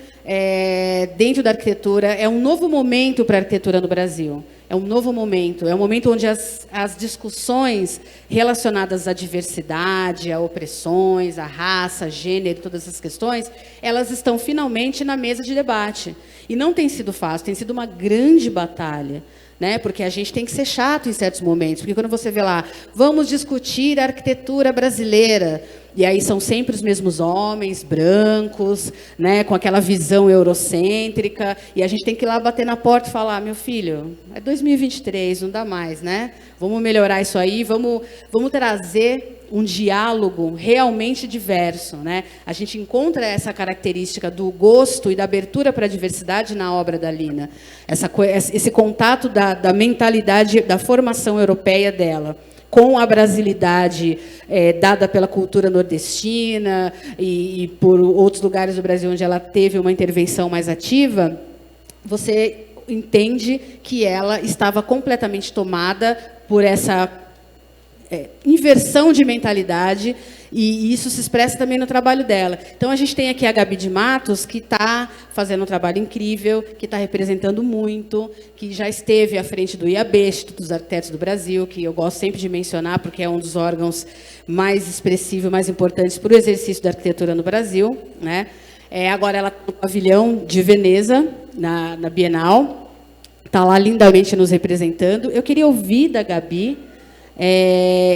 dentro da arquitetura. É um novo momento para a arquitetura no Brasil. É um novo momento. É um momento onde as discussões relacionadas à diversidade, a opressões, à raça, a gênero, todas essas questões, elas estão finalmente na mesa de debate. E não tem sido fácil, tem sido uma grande batalha. Né? Porque a gente tem que ser chato em certos momentos, porque quando você vê lá, vamos discutir a arquitetura brasileira, e aí são sempre os mesmos homens, brancos, né? Com aquela visão eurocêntrica, e a gente tem que ir lá bater na porta e falar, meu filho, é 2023, não dá mais, né? Vamos melhorar isso aí, vamos trazer um diálogo realmente diverso, né? A gente encontra essa característica do gosto e da abertura para a diversidade na obra da Lina. Esse contato da mentalidade, da formação europeia dela, com a brasilidade dada pela cultura nordestina e por outros lugares do Brasil onde ela teve uma intervenção mais ativa, você entende que ela estava completamente tomada por essa inversão de mentalidade, e isso se expressa também no trabalho dela. Então, a gente tem aqui a Gabi de Matos, que está fazendo um trabalho incrível, que está representando muito, que já esteve à frente do IAB, Instituto dos Arquitetos do Brasil, que eu gosto sempre de mencionar, porque é um dos órgãos mais expressivos, mais importantes para o exercício da arquitetura no Brasil, né? Agora ela está no pavilhão de Veneza, na Bienal, está lá lindamente nos representando. Eu queria ouvir da Gabi,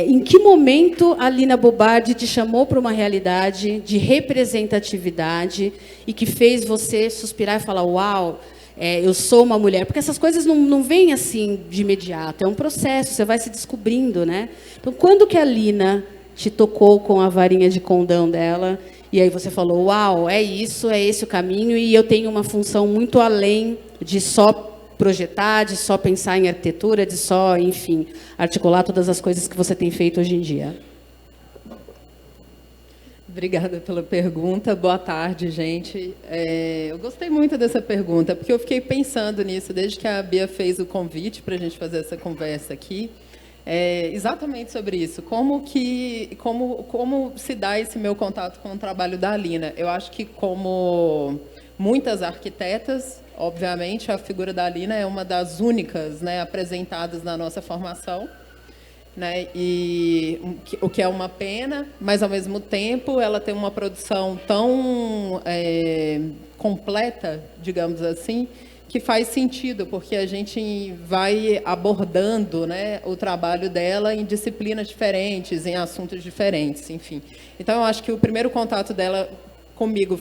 em que momento a Lina Bobardi te chamou para uma realidade de representatividade e que fez você suspirar e falar, uau, eu sou uma mulher? Porque essas coisas não vêm assim de imediato, é um processo, você vai se descobrindo, né? Então, quando que a Lina te tocou com a varinha de condão dela e aí você falou, uau, é isso, é esse o caminho, e eu tenho uma função muito além de só projetar, de só pensar em arquitetura, de só, enfim, articular todas as coisas que você tem feito hoje em dia? Obrigada pela pergunta. Boa tarde, gente. Eu gostei muito dessa pergunta, porque eu fiquei pensando nisso desde que a Bia fez o convite para a gente fazer essa conversa aqui. Exatamente sobre isso. Como se dá esse meu contato com o trabalho da Alina? Eu acho que, como muitas arquitetas, obviamente, a figura da Alina é uma das únicas, né, apresentadas na nossa formação. Né? E o que é uma pena, mas ao mesmo tempo ela tem uma produção tão completa, digamos assim, que faz sentido, porque a gente vai abordando, né, o trabalho dela em disciplinas diferentes, em assuntos diferentes, enfim. Então eu acho que o primeiro contato dela comigo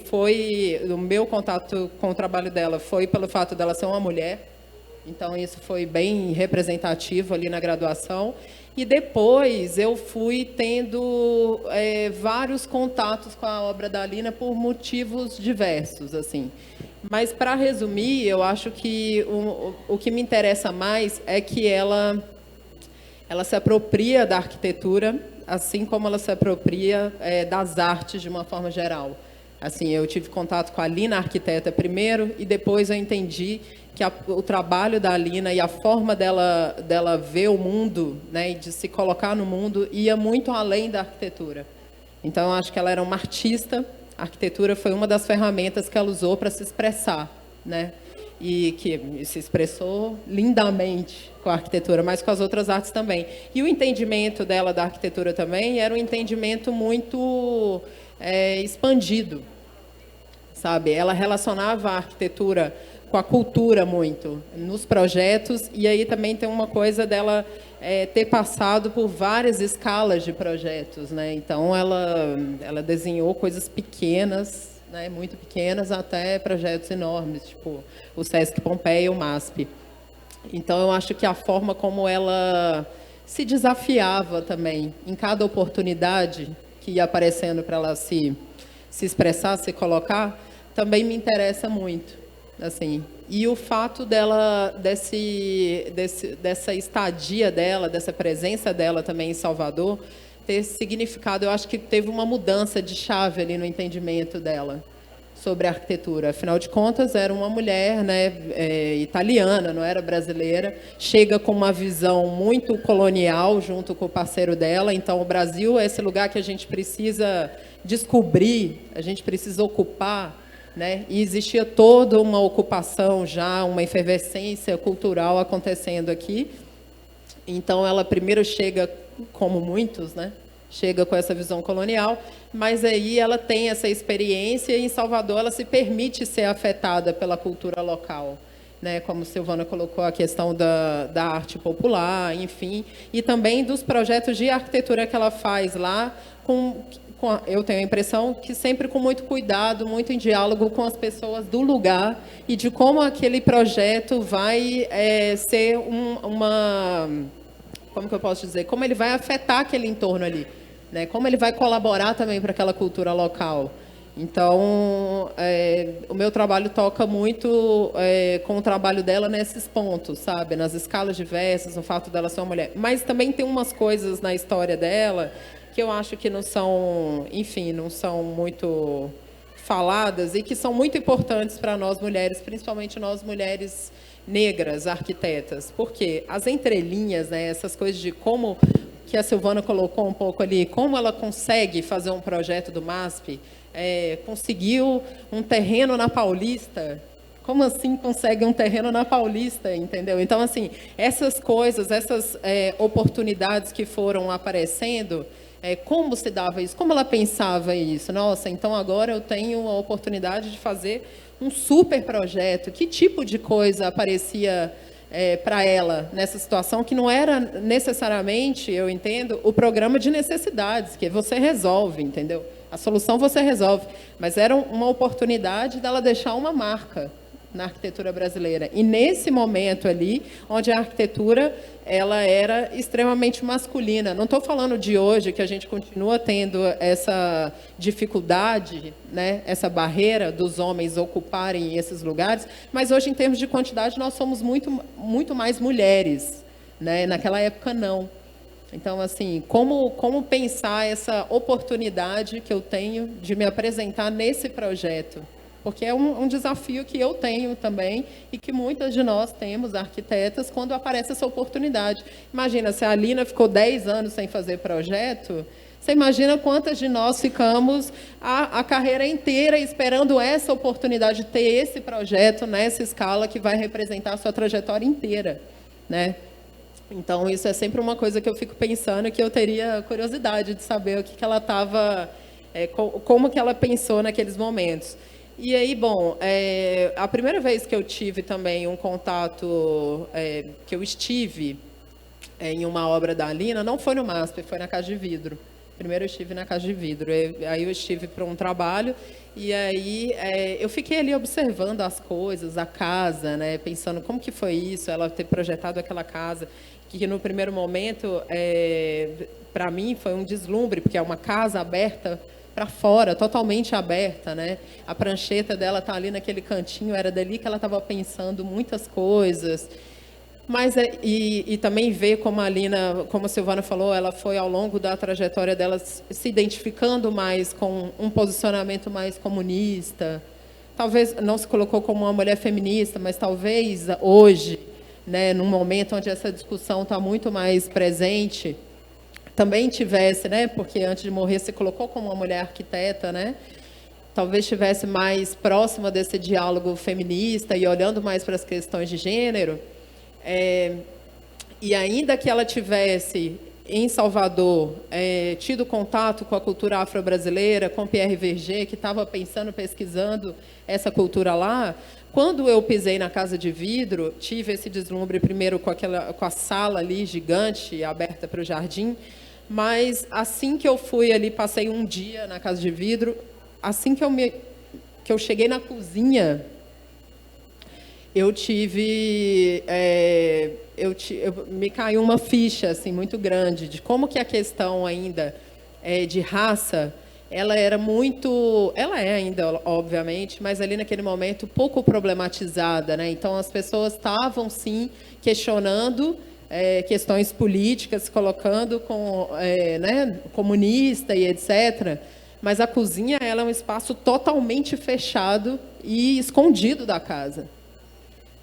o meu contato com o trabalho dela foi pelo fato dela ser uma mulher. Então isso foi bem representativo ali na graduação. E depois eu fui tendo vários contatos com a obra da Alina por motivos diversos, assim. Mas, para resumir, eu acho que o que me interessa mais é que ela se apropria da arquitetura, assim como ela se apropria das artes de uma forma geral. Assim, eu tive contato com a Alina, arquiteta, primeiro, e depois eu entendi que o trabalho da Alina e a forma dela ver o mundo, né, e de se colocar no mundo, ia muito além da arquitetura. Então, eu acho que ela era uma artista. A arquitetura foi uma das ferramentas que ela usou para se expressar, né? E que se expressou lindamente com a arquitetura, mas com as outras artes também. E o entendimento dela da arquitetura também era um entendimento muito expandido, sabe? Ela relacionava a arquitetura com a cultura muito, nos projetos, e aí também tem uma coisa dela ter passado por várias escalas de projetos, né? Então, ela desenhou coisas pequenas, né, muito pequenas, até projetos enormes, tipo o Sesc Pompeia e o MASP. Então, eu acho que a forma como ela se desafiava também, em cada oportunidade que ia aparecendo para ela se expressar, se colocar, também me interessa muito. Assim, e o fato dela, dessa estadia dela, dessa presença dela também em Salvador, ter significado, eu acho que teve uma mudança de chave ali no entendimento dela sobre a arquitetura. Afinal de contas, era uma mulher, né, italiana, não era brasileira, chega com uma visão muito colonial junto com o parceiro dela. Então, o Brasil é esse lugar que a gente precisa descobrir, a gente precisa ocupar, né? E existia toda uma ocupação já, uma efervescência cultural acontecendo aqui. Então, ela primeiro chega, como muitos, né? Chega com essa visão colonial, mas aí ela tem essa experiência e em Salvador ela se permite ser afetada pela cultura local, né? Como Silvana colocou, a questão da arte popular, enfim, e também dos projetos de arquitetura que ela faz lá, eu tenho a impressão que sempre com muito cuidado, muito em diálogo com as pessoas do lugar e de como aquele projeto vai ser como que eu posso dizer? Como ele vai afetar aquele entorno ali, né? Como ele vai colaborar também para aquela cultura local. Então, o meu trabalho toca muito com o trabalho dela nesses pontos, sabe? Nas escalas diversas, no fato dela ser uma mulher. Mas também tem umas coisas na história dela que eu acho que não são, enfim, não são muito faladas e que são muito importantes para nós mulheres, principalmente nós mulheres negras, arquitetas. Porque as entrelinhas, né, essas coisas de como, que a Silvana colocou um pouco ali, como ela consegue fazer um projeto do MASP, conseguiu um terreno na Paulista. Como assim consegue um terreno na Paulista, entendeu? Então, assim, essas coisas, essas oportunidades que foram aparecendo, como se dava isso? Como ela pensava isso? Nossa, então agora eu tenho a oportunidade de fazer um super projeto. Que tipo de coisa aparecia para ela nessa situação que não era necessariamente, eu entendo, o programa de necessidades, que você resolve, entendeu? A solução você resolve, mas era uma oportunidade dela deixar uma marca na arquitetura brasileira. E nesse momento ali, onde a arquitetura ela era extremamente masculina. Não estou falando de hoje, que a gente continua tendo essa dificuldade, né, essa barreira dos homens ocuparem esses lugares, mas hoje, em termos de quantidade, nós somos muito mais mulheres, né? Naquela época, não. Então, assim, como pensar essa oportunidade que eu tenho de me apresentar nesse projeto? Porque é um desafio que eu tenho também e que muitas de nós temos, arquitetas, quando aparece essa oportunidade. Imagina, se a Alina ficou 10 anos sem fazer projeto, você imagina quantas de nós ficamos a carreira inteira esperando essa oportunidade de ter esse projeto nessa escala que vai representar a sua trajetória inteira, né? Então, isso é sempre uma coisa que eu fico pensando, que eu teria curiosidade de saber o que ela estava, como que ela pensou naqueles momentos. E aí, bom, a primeira vez que eu tive também um contato, que eu estive em uma obra da Alina, não foi no MASP, foi na Casa de Vidro. Primeiro eu estive na Casa de Vidro, aí eu estive para um trabalho, e aí eu fiquei ali observando as coisas, a casa, né, pensando como que foi isso, ela ter projetado aquela casa, que no primeiro momento, para mim, foi um deslumbre, porque é uma casa aberta para fora, totalmente aberta, né? A prancheta dela está ali naquele cantinho, era dali que ela estava pensando muitas coisas. Mas e também ver como a Alina, como a Silvana falou, ela foi ao longo da trajetória dela se identificando mais com um posicionamento mais comunista. Talvez não se colocou como uma mulher feminista, mas talvez hoje, né, num momento onde essa discussão está muito mais presente, também tivesse, né, porque antes de morrer se colocou como uma mulher arquiteta, né? Talvez estivesse mais próxima desse diálogo feminista e olhando mais para as questões de gênero. E ainda que ela tivesse, em Salvador, tido contato com a cultura afro-brasileira, com Pierre Verger, que estava pensando, pesquisando essa cultura lá, quando eu pisei na Casa de Vidro, tive esse deslumbre primeiro com a sala ali gigante, aberta para o jardim, mas assim que eu fui ali, passei um dia na Casa de Vidro, assim que eu cheguei na cozinha, me caiu uma ficha assim muito grande de como que a questão ainda de raça, ela é ainda, obviamente, mas ali naquele momento pouco problematizada, né? Então as pessoas estavam sim questionando questões políticas, colocando né, comunista e etc. Mas a cozinha, ela é um espaço totalmente fechado e escondido da casa.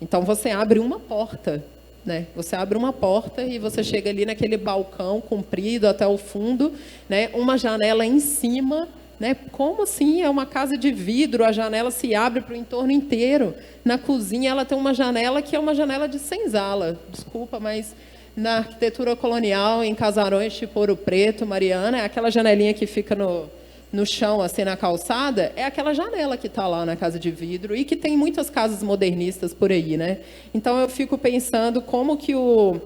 Então, você abre uma porta, né? Você abre uma porta e você chega ali naquele balcão comprido até o fundo, né? Uma janela em cima, né? Como assim? É uma casa de vidro, a janela se abre para o entorno inteiro. Na cozinha, ela tem uma janela que é uma janela de senzala. Desculpa, mas na arquitetura colonial, em casarões tipo Ouro Preto, Mariana, é aquela janelinha que fica no chão, assim, na calçada, é aquela janela que está lá na Casa de Vidro e que tem muitas casas modernistas por aí, né? Então, eu fico pensando como que o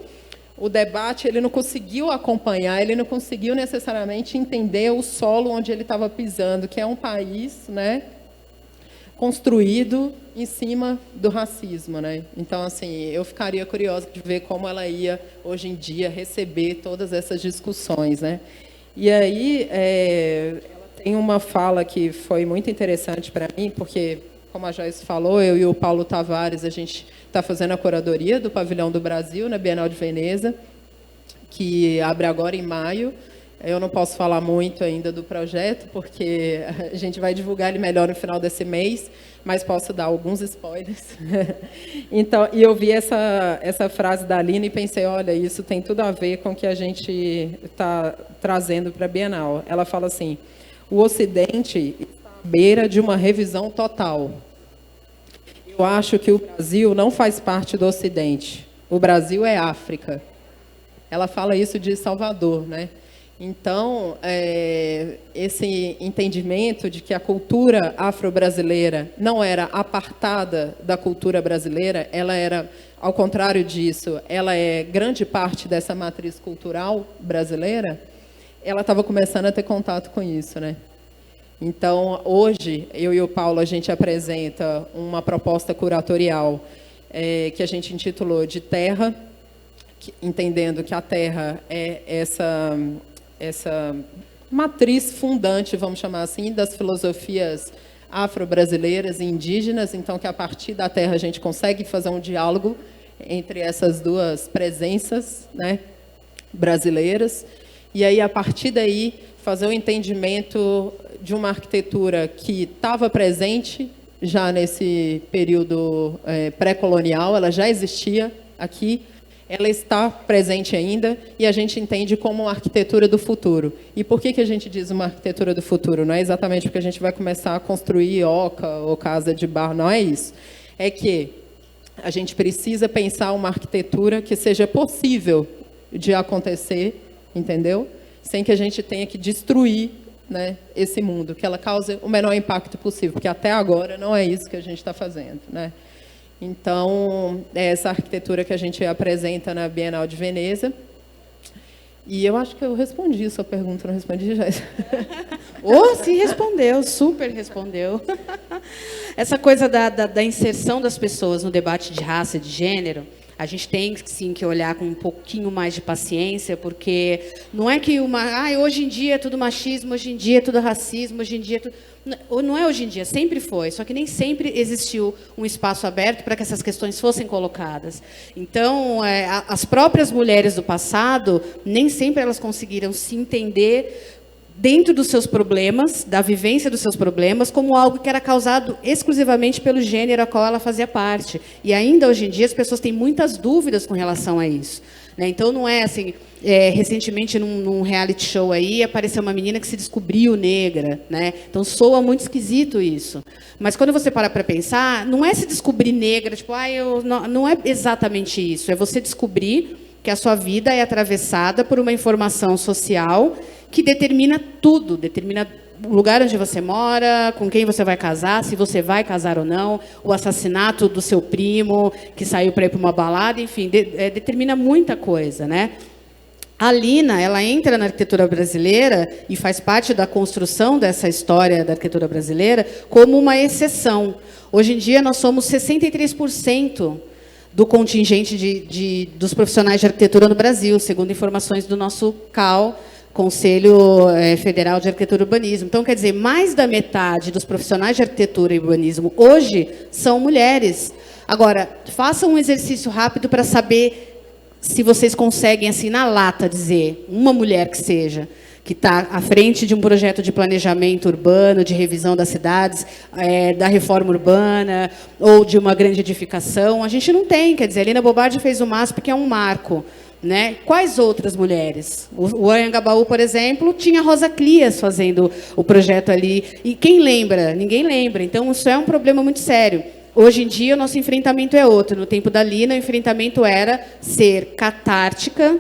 debate ele não conseguiu acompanhar, ele não conseguiu necessariamente entender o solo onde ele estava pisando, que é um país, né, construído em cima do racismo, né? Então, assim, eu ficaria curiosa de ver como ela ia, hoje em dia, receber todas essas discussões, né? E aí, tem uma fala que foi muito interessante para mim, porque, como a Joyce falou, eu e o Paulo Tavares, a gente está fazendo a curadoria do Pavilhão do Brasil, na Bienal de Veneza, que abre agora em maio. Eu não posso falar muito ainda do projeto, porque a gente vai divulgar ele melhor no final desse mês, mas posso dar alguns spoilers. Então, e eu vi essa frase da Alina e pensei, olha, isso tem tudo a ver com o que a gente está trazendo para a Bienal. Ela fala assim: o Ocidente está à beira de uma revisão total. Eu acho que o Brasil não faz parte do Ocidente. O Brasil é África. Ela fala isso de Salvador, né? Então, esse entendimento de que a cultura afro-brasileira não era apartada da cultura brasileira, ela era, ao contrário disso, ela é grande parte dessa matriz cultural brasileira, ela estava começando a ter contato com isso, né? Então, hoje, eu e o Paulo, a gente apresenta uma proposta curatorial que a gente intitulou de Terra, entendendo que a Terra é essa matriz fundante, vamos chamar assim, das filosofias afro-brasileiras e indígenas, então que a partir da Terra a gente consegue fazer um diálogo entre essas duas presenças, né? brasileiras, e aí, a partir daí, fazer o entendimento de uma arquitetura que estava presente já nesse período pré-colonial, ela já existia aqui, ela está presente ainda, e a gente entende como uma arquitetura do futuro. E por que a gente diz uma arquitetura do futuro? Não é exatamente porque a gente vai começar a construir oca ou casa de barro, não é isso. É que a gente precisa pensar uma arquitetura que seja possível de acontecer, entendeu? Sem que a gente tenha que destruir, né, esse mundo, que ela cause o menor impacto possível, porque até agora não é isso que a gente está fazendo, né? Então, é essa arquitetura que a gente apresenta na Bienal de Veneza. E eu acho que eu respondi a sua pergunta, não respondi, já? Se respondeu, super respondeu. Essa coisa da inserção das pessoas no debate de raça e de gênero, a gente tem, sim, que olhar com um pouquinho mais de paciência, porque não é que hoje em dia é tudo machismo, hoje em dia é tudo racismo, hoje em dia é tudo... Não é hoje em dia, sempre foi, só que nem sempre existiu um espaço aberto para que essas questões fossem colocadas. Então, as próprias mulheres do passado, nem sempre elas conseguiram se entender dentro dos seus problemas, da vivência dos seus problemas, como algo que era causado exclusivamente pelo gênero a qual ela fazia parte. E ainda hoje em dia as pessoas têm muitas dúvidas com relação a isso, né? Então não é assim, recentemente num reality show aí apareceu uma menina que se descobriu negra, né? Então soa muito esquisito isso. Mas quando você para pensar, não é se descobrir negra, tipo, não é exatamente isso, é você descobrir que a sua vida é atravessada por uma informação social que determina tudo, determina o lugar onde você mora, com quem você vai casar, se você vai casar ou não, o assassinato do seu primo, que saiu para ir para uma balada, enfim, determina muita coisa, né? A Lina, ela entra na arquitetura brasileira e faz parte da construção dessa história da arquitetura brasileira como uma exceção. Hoje em dia, nós somos 63% do contingente dos profissionais de arquitetura no Brasil, segundo informações do nosso CAU, Conselho Federal de Arquitetura e Urbanismo. Então, quer dizer, mais da metade dos profissionais de arquitetura e urbanismo hoje são mulheres. Agora, façam um exercício rápido para saber se vocês conseguem, assim, na lata, dizer uma mulher que seja, que está à frente de um projeto de planejamento urbano, de revisão das cidades, da reforma urbana, ou de uma grande edificação. A gente não tem, quer dizer, a Lina Bobardi fez o MASP, que é um marco, né? Quais outras mulheres? O Anhangabaú, por exemplo, tinha Rosa Clias fazendo o projeto ali. E quem lembra? Ninguém lembra. Então, isso é um problema muito sério. Hoje em dia, o nosso enfrentamento é outro. No tempo da Lina, o enfrentamento era ser catártica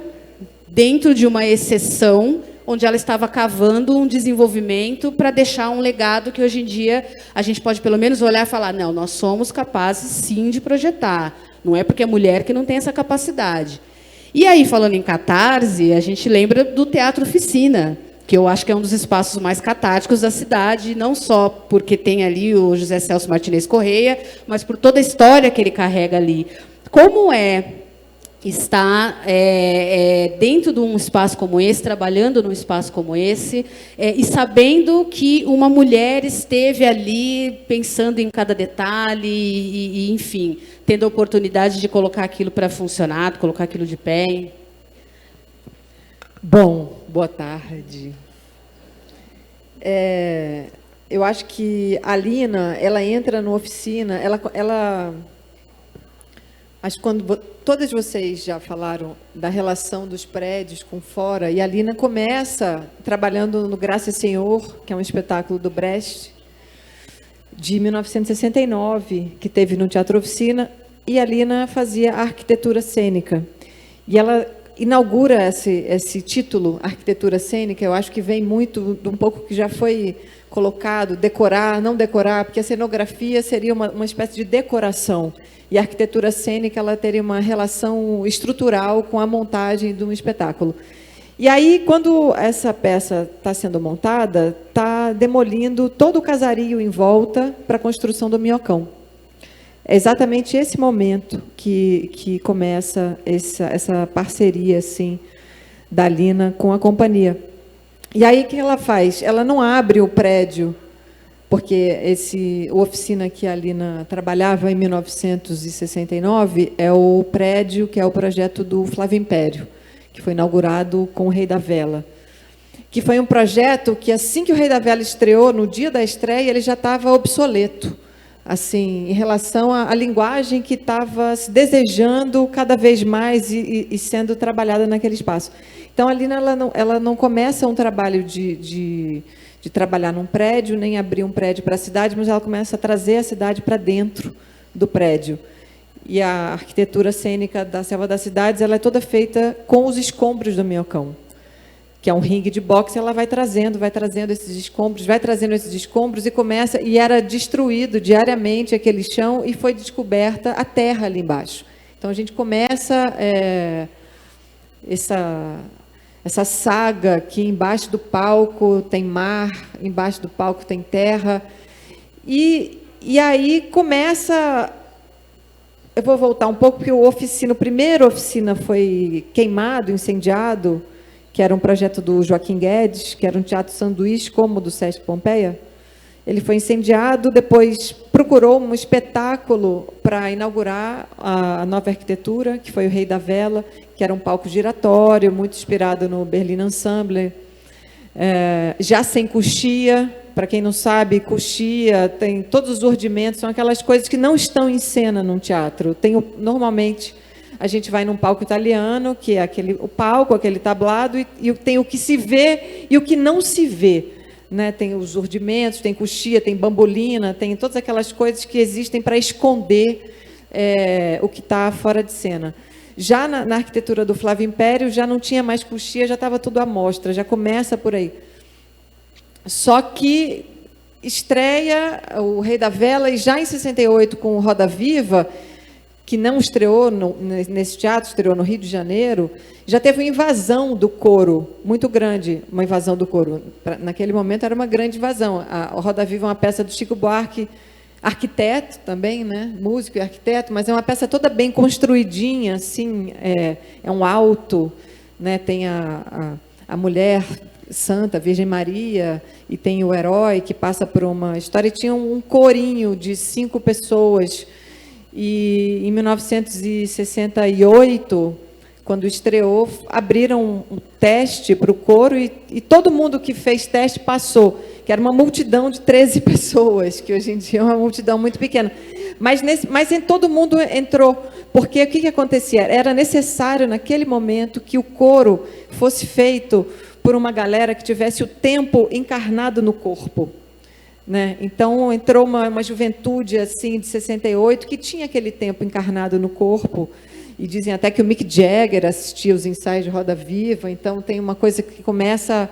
dentro de uma exceção onde ela estava cavando um desenvolvimento para deixar um legado que, hoje em dia, a gente pode, pelo menos, olhar e falar, não, nós somos capazes, sim, de projetar. Não é porque é mulher que não tem essa capacidade. E aí, falando em catarse, a gente lembra do Teatro Oficina, que eu acho que é um dos espaços mais catárticos da cidade, não só porque tem ali o José Celso Martinez Correia, mas por toda a história que ele carrega ali. Como estar dentro de um espaço como esse, trabalhando num espaço como esse, e sabendo que uma mulher esteve ali pensando em cada detalhe e, enfim, tendo a oportunidade de colocar aquilo para funcionar, de colocar aquilo de pé. Bom, boa tarde. Eu acho que a Lina, ela entra no Oficina, acho que quando todas vocês já falaram da relação dos prédios com fora, e a Lina começa trabalhando no Graça e Senhor, que é um espetáculo do Brecht, de 1969, que teve no Teatro Oficina, e a Lina fazia arquitetura cênica. E ela inaugura esse título, arquitetura cênica, eu acho que vem muito de um pouco que já foi colocado, decorar, não decorar, porque a cenografia seria uma espécie de decoração, e a arquitetura cênica ela teria uma relação estrutural com a montagem de um espetáculo. E aí, quando essa peça está sendo montada, está demolindo todo o casario em volta para a construção do Minhocão. É exatamente esse momento que começa essa parceria assim, da Lina com a companhia. E aí, o que ela faz? Ela não abre o prédio, porque a oficina que a Lina trabalhava em 1969 é o prédio que é o projeto do Flávio Império, que foi inaugurado com o Rei da Vela, que foi um projeto que, assim que o Rei da Vela estreou, no dia da estreia, ele já estava obsoleto, assim, em relação à linguagem que estava se desejando cada vez mais e sendo trabalhada naquele espaço. Então, a Lina, ela não começa um trabalho de trabalhar num prédio, nem abrir um prédio para a cidade, mas ela começa a trazer a cidade para dentro do prédio. E a arquitetura cênica da Selva das Cidades, ela é toda feita com os escombros do Minhocão, que é um ringue de boxe. Ela vai trazendo esses escombros e era destruído diariamente aquele chão e foi descoberta a terra ali embaixo. Então, a gente começa essa saga que embaixo do palco tem mar, embaixo do palco tem terra, e aí começa... Eu vou voltar um pouco, porque a primeira oficina foi queimado, incendiado, que era um projeto do Joaquim Guedes, que era um teatro sanduíche, como o do Sesc Pompeia. Ele foi incendiado, depois procurou um espetáculo para inaugurar a nova arquitetura, que foi o Rei da Vela, que era um palco giratório, muito inspirado no Berlin Ensemble, já sem coxia. Para quem não sabe, coxia, tem todos os urdimentos, são aquelas coisas que não estão em cena num teatro. Normalmente, a gente vai num palco italiano, que é o palco, aquele tablado, e tem o que se vê e o que não se vê. Né? Tem os urdimentos, tem coxia, tem bambolina, tem todas aquelas coisas que existem para esconder o que está fora de cena. Já na arquitetura do Flávio Império, já não tinha mais coxia, já estava tudo à mostra, já começa por aí. Só que estreia o Rei da Vela, e já em 68, com o Roda Viva, que não estreou nesse teatro, estreou no Rio de Janeiro, já teve uma invasão do coro, muito grande, uma invasão do coro. Naquele momento era uma grande invasão. O Roda Viva é uma peça do Chico Buarque, arquiteto também, né? Músico e arquiteto, mas é uma peça toda bem construidinha, assim, é um alto, né? Tem a mulher santa, Virgem Maria, e tem o herói que passa por uma história. E tinha um corinho de 5 pessoas. E em 1968, quando estreou, abriram um teste para o coro, e todo mundo que fez teste passou, que era uma multidão de 13 pessoas, que hoje em dia é uma multidão muito pequena. Mas todo mundo entrou, porque o que acontecia? Era necessário, naquele momento, que o coro fosse feito por uma galera que tivesse o tempo encarnado no corpo. Né? Então, entrou uma juventude assim de 68 que tinha aquele tempo encarnado no corpo, e dizem até que o Mick Jagger assistia os ensaios de Roda Viva. Então, tem uma coisa que começa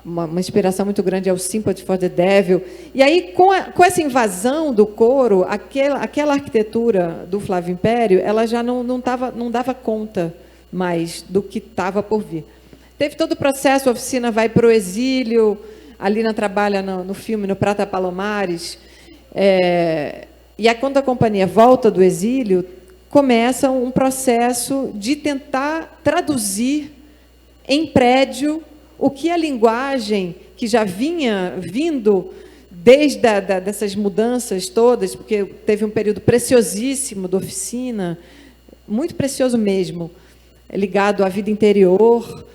uma inspiração muito grande ao Sympathy for the Devil. E aí, com essa invasão do coro, aquela arquitetura do Flávio Império, ela já não dava conta mais do que estava por vir. Teve todo o processo, a oficina vai para o exílio, a Lina trabalha no filme, no Prata Palomares, e quando a companhia volta do exílio, começa um processo de tentar traduzir em prédio o que a linguagem que já vinha vindo desde dessas mudanças todas, porque teve um período preciosíssimo da oficina, muito precioso mesmo, ligado à vida interior,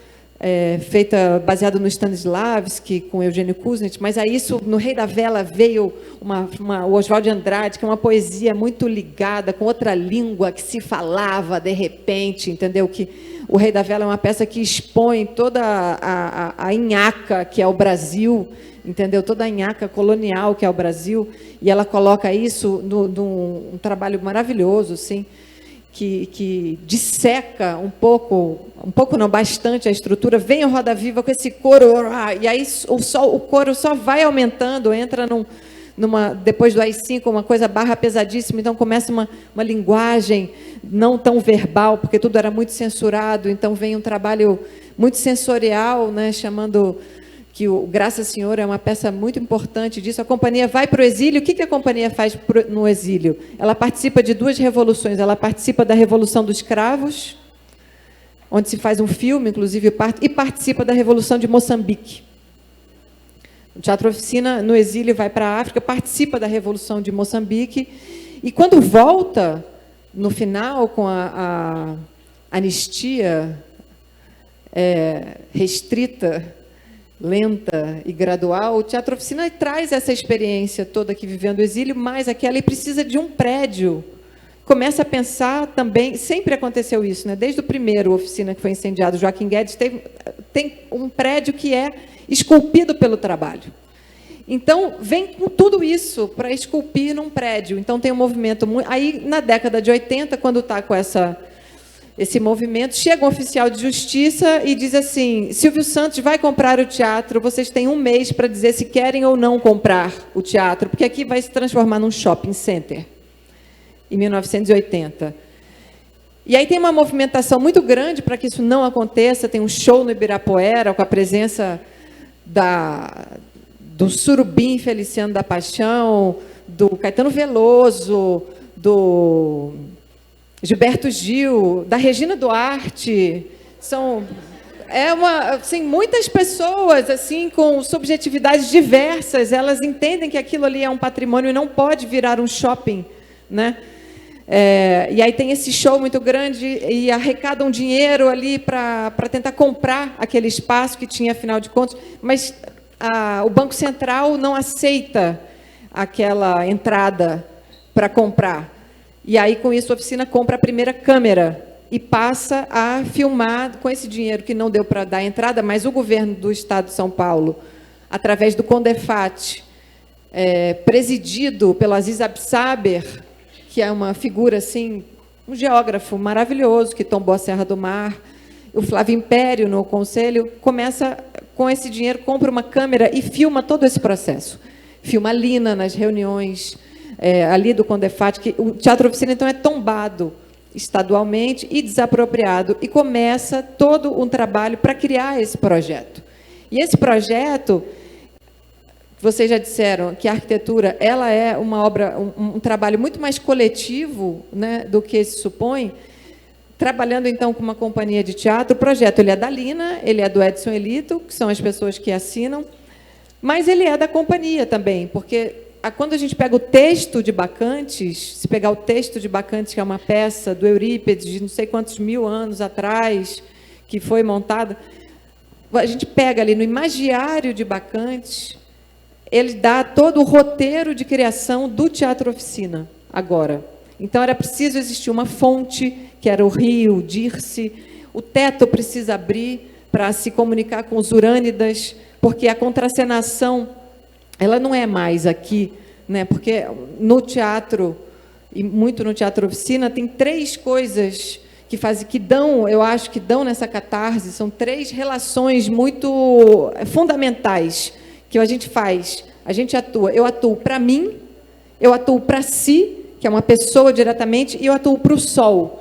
feita baseado no Stanislavski, com Eugênio Kuznets, mas aí isso, no Rei da Vela, veio o Oswald de Andrade, que é uma poesia muito ligada com outra língua que se falava de repente, entendeu? Que o Rei da Vela é uma peça que expõe toda a nhaca que é o Brasil, entendeu? Toda a nhaca colonial que é o Brasil, e ela coloca isso num trabalho maravilhoso, assim, que disseca um pouco não, bastante a estrutura. Vem o Roda Viva com esse coro, e aí o coro só vai aumentando, entra depois do AI-5, uma coisa barra pesadíssima, então começa uma linguagem não tão verbal, porque tudo era muito censurado, então vem um trabalho muito sensorial, né, chamando que o Graça Senhora é uma peça muito importante disso. A companhia vai para o exílio. O que a companhia faz no exílio? Ela participa de 2 revoluções. Ela participa da Revolução dos Cravos, onde se faz um filme, inclusive, e participa da Revolução de Moçambique. O Teatro Oficina, no exílio, vai para a África, participa da Revolução de Moçambique, e quando volta, no final, com anistia restrita, lenta e gradual, o Teatro Oficina traz essa experiência toda aqui vivendo o exílio, mais aquela, e precisa de um prédio. Começa a pensar também, sempre aconteceu isso, né? Desde o primeiro oficina que foi incendiado, Joaquim Guedes, tem um prédio que é esculpido pelo trabalho. Então, vem com tudo isso para esculpir num prédio. Então, tem um movimento... Aí, na década de 80, quando está com esse movimento, chega um oficial de justiça e diz assim: Silvio Santos vai comprar o teatro, vocês têm um mês para dizer se querem ou não comprar o teatro, porque aqui vai se transformar num shopping center, em 1980. E aí tem uma movimentação muito grande para que isso não aconteça. Tem um show no Ibirapuera, com a presença do Surubim Feliciano da Paixão, do Caetano Veloso, do Gilberto Gil, da Regina Duarte. Assim, muitas pessoas assim, com subjetividades diversas, elas entendem que aquilo ali é um patrimônio e não pode virar um shopping, né? E aí tem esse show muito grande e arrecadam dinheiro ali para tentar comprar aquele espaço que tinha, afinal de contas, mas o Banco Central não aceita aquela entrada para comprar. E aí, com isso, a oficina compra a primeira câmera e passa a filmar com esse dinheiro que não deu para dar entrada, mas o governo do Estado de São Paulo, através do Condefat, presidido pelo Aziz Absaber, que é uma figura, assim, um geógrafo maravilhoso, que tombou a Serra do Mar, o Flávio Império, no Conselho, começa, com esse dinheiro, compra uma câmera e filma todo esse processo. Filma a Lina nas reuniões ali do Condefat, que o Teatro Oficina, então, é tombado estadualmente e desapropriado, e começa todo um trabalho para criar esse projeto. E esse projeto, vocês já disseram que a arquitetura ela é uma obra, um trabalho muito mais coletivo, né, do que se supõe. Trabalhando, então, com uma companhia de teatro, o projeto ele é da Lina, ele é do Edson Elito, que são as pessoas que assinam, mas ele é da companhia também, porque quando a gente pega o texto de Bacantes, se pegar o texto de Bacantes, que é uma peça do Eurípides, de não sei quantos mil anos atrás, que foi montada, a gente pega ali no imagiário de Bacantes, ele dá todo o roteiro de criação do Teatro Oficina, agora. Então, era preciso existir uma fonte, que era o rio, o Dirce, o teto precisa abrir para se comunicar com os Urânidas, porque a contracenação ela não é mais aqui, né? Porque no teatro, e muito no Teatro Oficina, tem três coisas que dão, eu acho que dão nessa catarse, são três relações muito fundamentais que a gente faz. A gente atua, eu atuo para mim, eu atuo para si, que é uma pessoa diretamente, e eu atuo para o sol.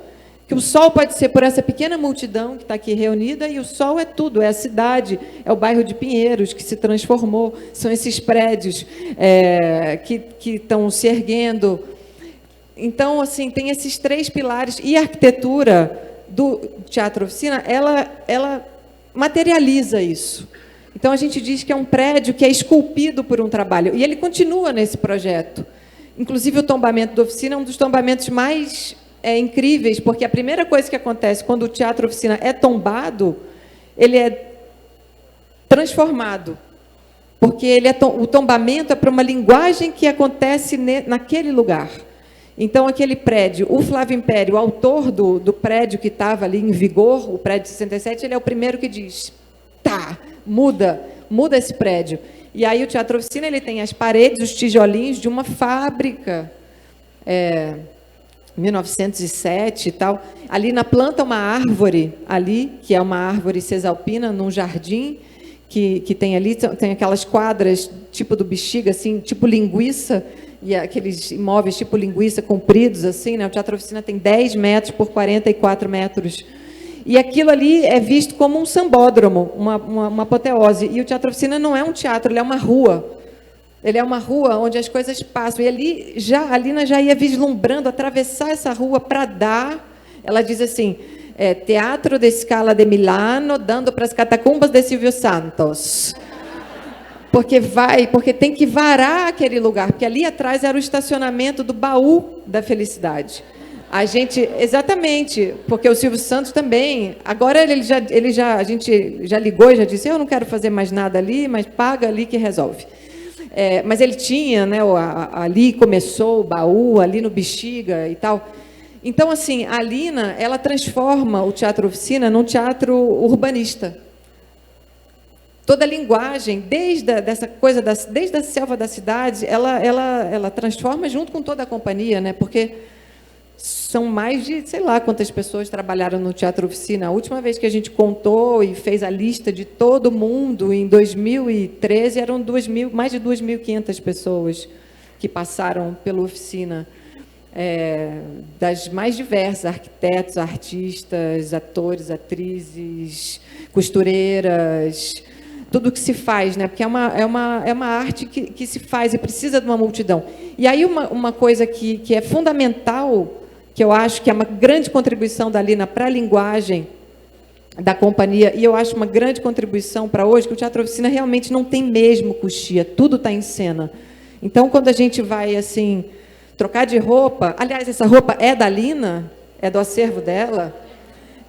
Que o sol pode ser por essa pequena multidão que está aqui reunida, e o sol é tudo, é a cidade, é o bairro de Pinheiros, que se transformou, são esses prédios que estão se erguendo. Então, assim, tem esses três pilares, e a arquitetura do Teatro Oficina, ela materializa isso. Então, a gente diz que é um prédio que é esculpido por um trabalho, e ele continua nesse projeto. Inclusive, o tombamento da oficina é um dos tombamentos mais incríveis, porque a primeira coisa que acontece quando o Teatro Oficina é tombado, ele é transformado, porque o tombamento é para uma linguagem que acontece naquele lugar. Então, aquele prédio, o Flávio Império, o autor do prédio que estava ali em vigor, o prédio de 67, ele é o primeiro que diz, muda esse prédio. E aí o Teatro Oficina ele tem as paredes, os tijolinhos de uma fábrica, 1907 e tal. Ali na planta uma árvore, ali, que é uma árvore cesalpina, num jardim, que tem ali, tem aquelas quadras tipo do Bexiga, assim, tipo linguiça, e aqueles imóveis tipo linguiça compridos, assim, né? O Teatro Oficina tem 10 metros por 44 metros. E aquilo ali é visto como um sambódromo, uma apoteose. E o Teatro Oficina não é um teatro, ele é uma rua. Ele é uma rua onde as coisas passam. E ali, a Lina já ia vislumbrando, atravessar essa rua para dar... Ela diz assim, Teatro de Scala de Milano, dando para as catacumbas de Silvio Santos. Porque tem que varar aquele lugar, porque ali atrás era o estacionamento do Baú da Felicidade. A gente, exatamente, porque o Silvio Santos também, agora a gente já ligou e já disse, eu não quero fazer mais nada ali, mas paga ali que resolve. Mas ele tinha, né, ali começou o Baú, ali no Bexiga e tal. Então, assim, a Lina, ela transforma o Teatro Oficina num teatro urbanista. Toda a linguagem, desde a selva da cidade, ela transforma junto com toda a companhia, né? Porque são mais de, sei lá, quantas pessoas trabalharam no Teatro Oficina. A última vez que a gente contou e fez a lista de todo mundo, em 2013, eram mais de 2.500 pessoas que passaram pela Oficina. Das mais diversas, arquitetos, artistas, atores, atrizes, costureiras, tudo que se faz, né? Porque é uma arte que se faz e precisa de uma multidão. E aí uma coisa que é fundamental, que eu acho que é uma grande contribuição da Lina para a linguagem da companhia, e eu acho uma grande contribuição para hoje, que o Teatro Oficina realmente não tem mesmo coxia, tudo está em cena. Então, quando a gente vai, assim, trocar de roupa, aliás, essa roupa é da Lina, é do acervo dela,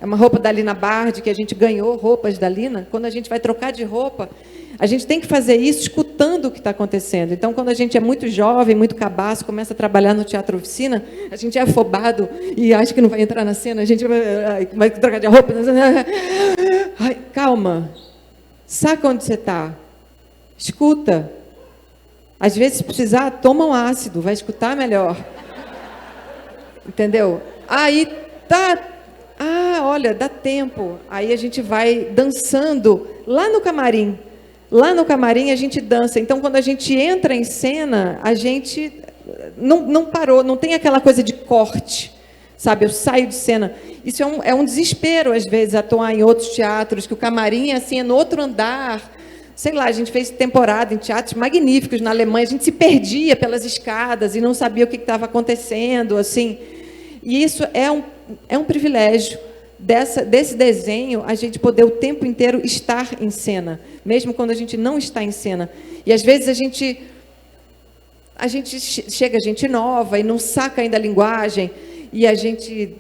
é uma roupa da Lina Bardi, que a gente ganhou roupas da Lina. Quando a gente vai trocar de roupa, a gente tem que fazer isso escutando o que está acontecendo. Então, quando a gente é muito jovem, muito cabaço, começa a trabalhar no Teatro Oficina, a gente é afobado e acha que não vai entrar na cena, a gente vai trocar de roupa. Ai, calma. Saca onde você está. Escuta. Às vezes, se precisar, toma um ácido, vai escutar melhor. Entendeu? Aí, tá... olha, dá tempo. Aí a gente vai dançando lá no camarim. Lá no camarim a gente dança. Então, quando a gente entra em cena, a gente não parou, não tem aquela coisa de corte, sabe? Eu saio de cena. Isso é um desespero, às vezes, atuar em outros teatros, que o camarim assim, é no outro andar. Sei lá, a gente fez temporada em teatros magníficos na Alemanha, a gente se perdia pelas escadas e não sabia o que estava acontecendo, assim. E isso é um privilégio desse desenho, a gente poder o tempo inteiro estar em cena, mesmo quando a gente não está em cena. E, às vezes, a gente chega gente nova e não saca ainda a linguagem, e a gente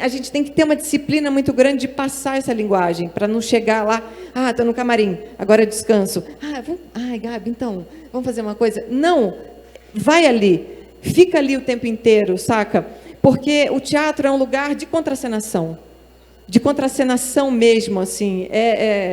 a gente tem que ter uma disciplina muito grande de passar essa linguagem, para não chegar lá, estou no camarim, agora eu descanso. Gabi, então, vamos fazer uma coisa? Não, vai ali, fica ali o tempo inteiro, saca? Porque o teatro é um lugar de contracenação mesmo, assim.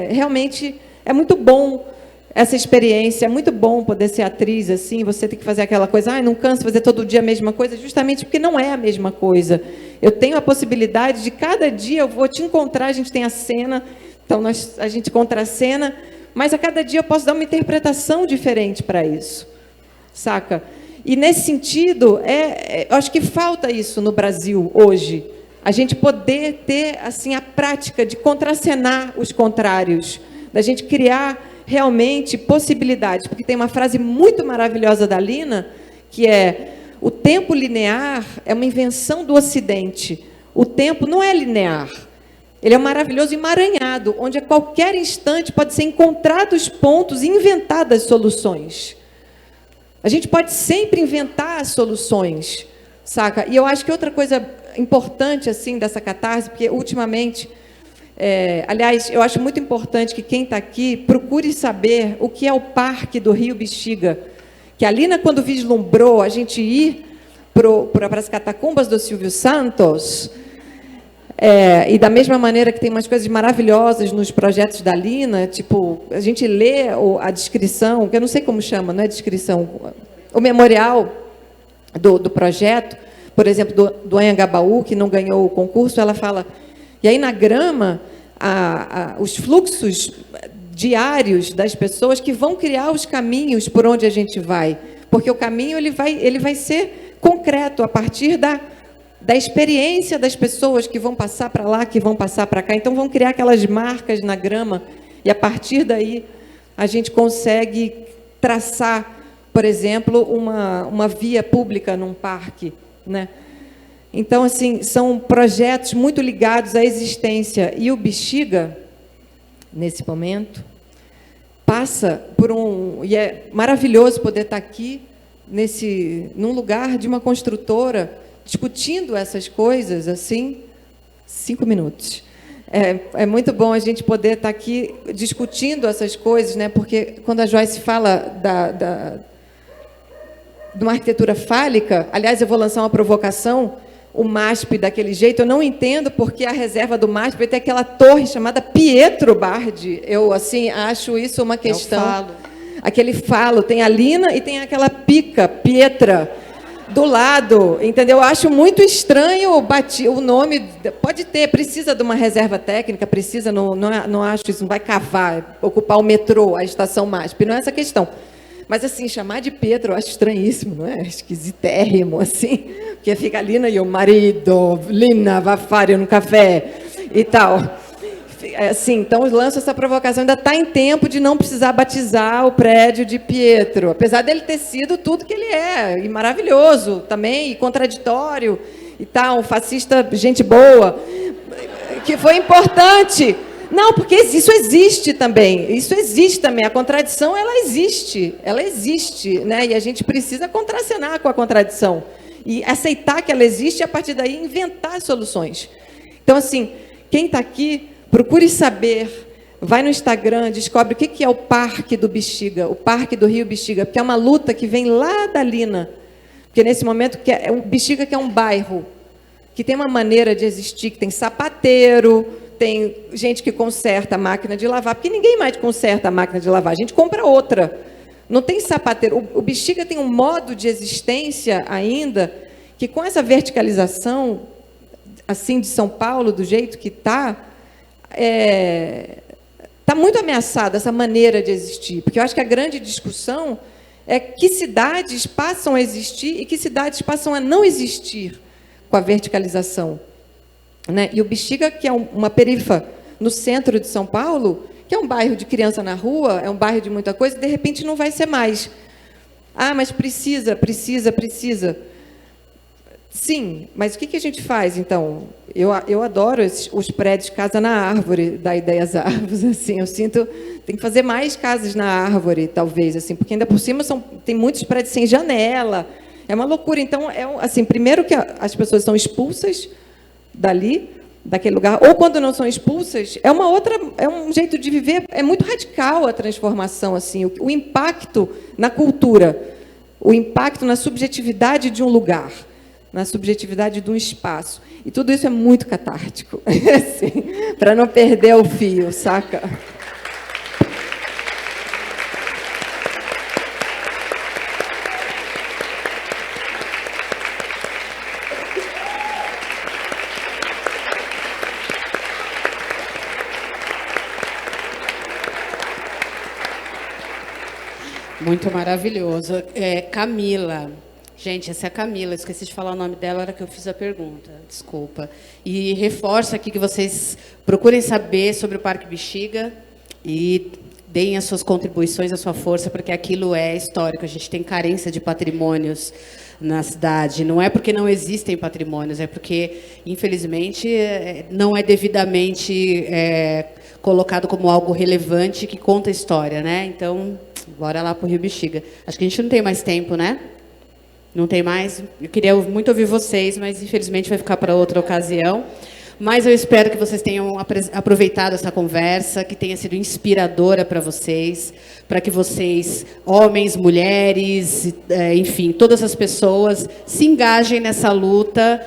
Realmente é muito bom essa experiência, é muito bom poder ser atriz, assim, você tem que fazer aquela coisa, não canso fazer todo dia a mesma coisa, justamente porque não é a mesma coisa. Eu tenho a possibilidade de, cada dia, eu vou te encontrar, a gente tem a cena, então a gente contracena, mas a cada dia eu posso dar uma interpretação diferente para isso, saca? E, nesse sentido, eu acho que falta isso no Brasil, hoje. A gente poder ter, assim, a prática de contracenar os contrários, da gente criar realmente possibilidades. Porque tem uma frase muito maravilhosa da Lina, que é: o tempo linear é uma invenção do Ocidente. O tempo não é linear. Ele é um maravilhoso emaranhado, onde a qualquer instante pode ser encontrados pontos e inventadas soluções. A gente pode sempre inventar soluções, saca? E eu acho que outra coisa importante, assim, dessa catarse, porque, ultimamente, aliás, eu acho muito importante que quem está aqui procure saber o que é o Parque do Rio Bexiga, que a Lina, quando vislumbrou a gente ir para as catacumbas do Silvio Santos, e da mesma maneira que tem umas coisas maravilhosas nos projetos da Lina, tipo, a gente lê a descrição, que eu não sei como chama, não é descrição, o memorial do projeto, por exemplo, do Anhangabaú, que não ganhou o concurso, ela fala, e aí na grama, os fluxos diários das pessoas que vão criar os caminhos por onde a gente vai, porque o caminho ele vai ser concreto a partir da experiência das pessoas que vão passar para lá, que vão passar para cá. Então, vão criar aquelas marcas na grama, e, a partir daí, a gente consegue traçar, por exemplo, uma via pública num parque, né? Então, assim, são projetos muito ligados à existência. E o Bexiga, nesse momento, passa por e é maravilhoso poder estar aqui, num lugar de uma construtora discutindo essas coisas, assim, 5 minutos. É muito bom a gente poder estar aqui discutindo essas coisas, né? Porque quando a Joyce fala de uma arquitetura fálica, aliás, eu vou lançar uma provocação, o MASP daquele jeito, eu não entendo porque a reserva do MASP vai ter aquela torre chamada Pietro Bardi. Eu, assim, acho isso uma questão... É o falo. Aquele falo, tem a Lina e tem aquela pica, Pietra, do lado, entendeu? Eu acho muito estranho o nome, pode ter, precisa de uma reserva técnica, precisa, não acho isso, não vai cavar, ocupar o metrô, a estação MASP, não é essa questão. Mas, assim, chamar de Pedro eu acho estranhíssimo, não é? Esquisitérrimo, assim. Porque fica a Lina e o marido, Lina, vai fare no café e tal. Assim, então, lanço essa provocação. Ainda está em tempo de não precisar batizar o prédio de Pietro. Apesar dele ter sido tudo que ele é. E maravilhoso também, e contraditório e tal. Fascista, gente boa. Que foi importante. Não, porque isso existe também. Isso existe também. A contradição, ela existe. Ela existe, né? E a gente precisa contracenar com a contradição. E aceitar que ela existe e, a partir daí, inventar soluções. Então, assim, quem está aqui, procure saber, vai no Instagram, descobre o que é o Parque do Bexiga, o Parque do Rio Bexiga, porque é uma luta que vem lá da Lina. Porque, nesse momento, o Bexiga que é um bairro, que tem uma maneira de existir, que tem sapateiro, tem gente que conserta a máquina de lavar, porque ninguém mais conserta a máquina de lavar, a gente compra outra. Não tem sapateiro. O Bexiga tem um modo de existência ainda, que com essa verticalização, assim, de São Paulo, do jeito que está muito ameaçada essa maneira de existir. Porque eu acho que a grande discussão é que cidades passam a existir e que cidades passam a não existir com a verticalização. Né? E o Bexiga, que é uma perifa no centro de São Paulo, que é um bairro de criança na rua, é um bairro de muita coisa, de repente não vai ser mais. Ah, mas precisa. Sim, mas o que a gente faz, então? Eu adoro os prédios Casa na Árvore, da Ideias Árvores, assim, eu sinto, tem que fazer mais casas na árvore, talvez, assim, porque ainda por cima tem muitos prédios sem janela, é uma loucura. Então, assim, primeiro que as pessoas são expulsas dali, daquele lugar, ou quando não são expulsas, é um jeito de viver, é muito radical a transformação, assim, o impacto na cultura, o impacto na subjetividade de um lugar, na subjetividade de um espaço. E tudo isso é muito catártico, assim, para não perder o fio, saca? Muito maravilhoso. Camila. Gente, essa é a Camila. Esqueci de falar o nome dela na hora que eu fiz a pergunta. Desculpa. E reforço aqui que vocês procurem saber sobre o Parque Bexiga e deem as suas contribuições, a sua força, porque aquilo é histórico. A gente tem carência de patrimônios na cidade. Não é porque não existem patrimônios, é porque, infelizmente, não é devidamente colocado como algo relevante que conta a história, né? Então, bora lá para o Rio Bexiga. Acho que a gente não tem mais tempo, né? Não tem mais? Eu queria muito ouvir vocês, mas, infelizmente, vai ficar para outra ocasião. Mas eu espero que vocês tenham aproveitado essa conversa, que tenha sido inspiradora para vocês, para que vocês, homens, mulheres, enfim, todas as pessoas, se engajem nessa luta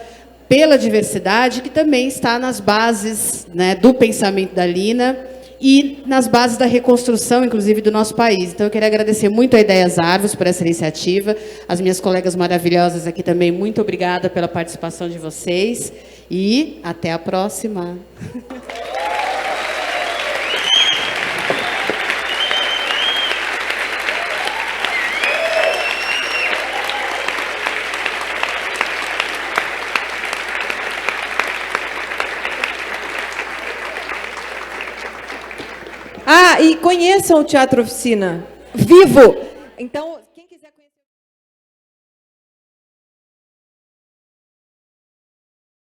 pela diversidade, que também está nas bases, né, do pensamento da Lina e nas bases da reconstrução, inclusive, do nosso país. Então, eu queria agradecer muito a Ideias Árvores por essa iniciativa. As minhas colegas maravilhosas aqui também, muito obrigada pela participação de vocês. E até a próxima. Ah, e conheçam o Teatro Oficina. Vivo! Então...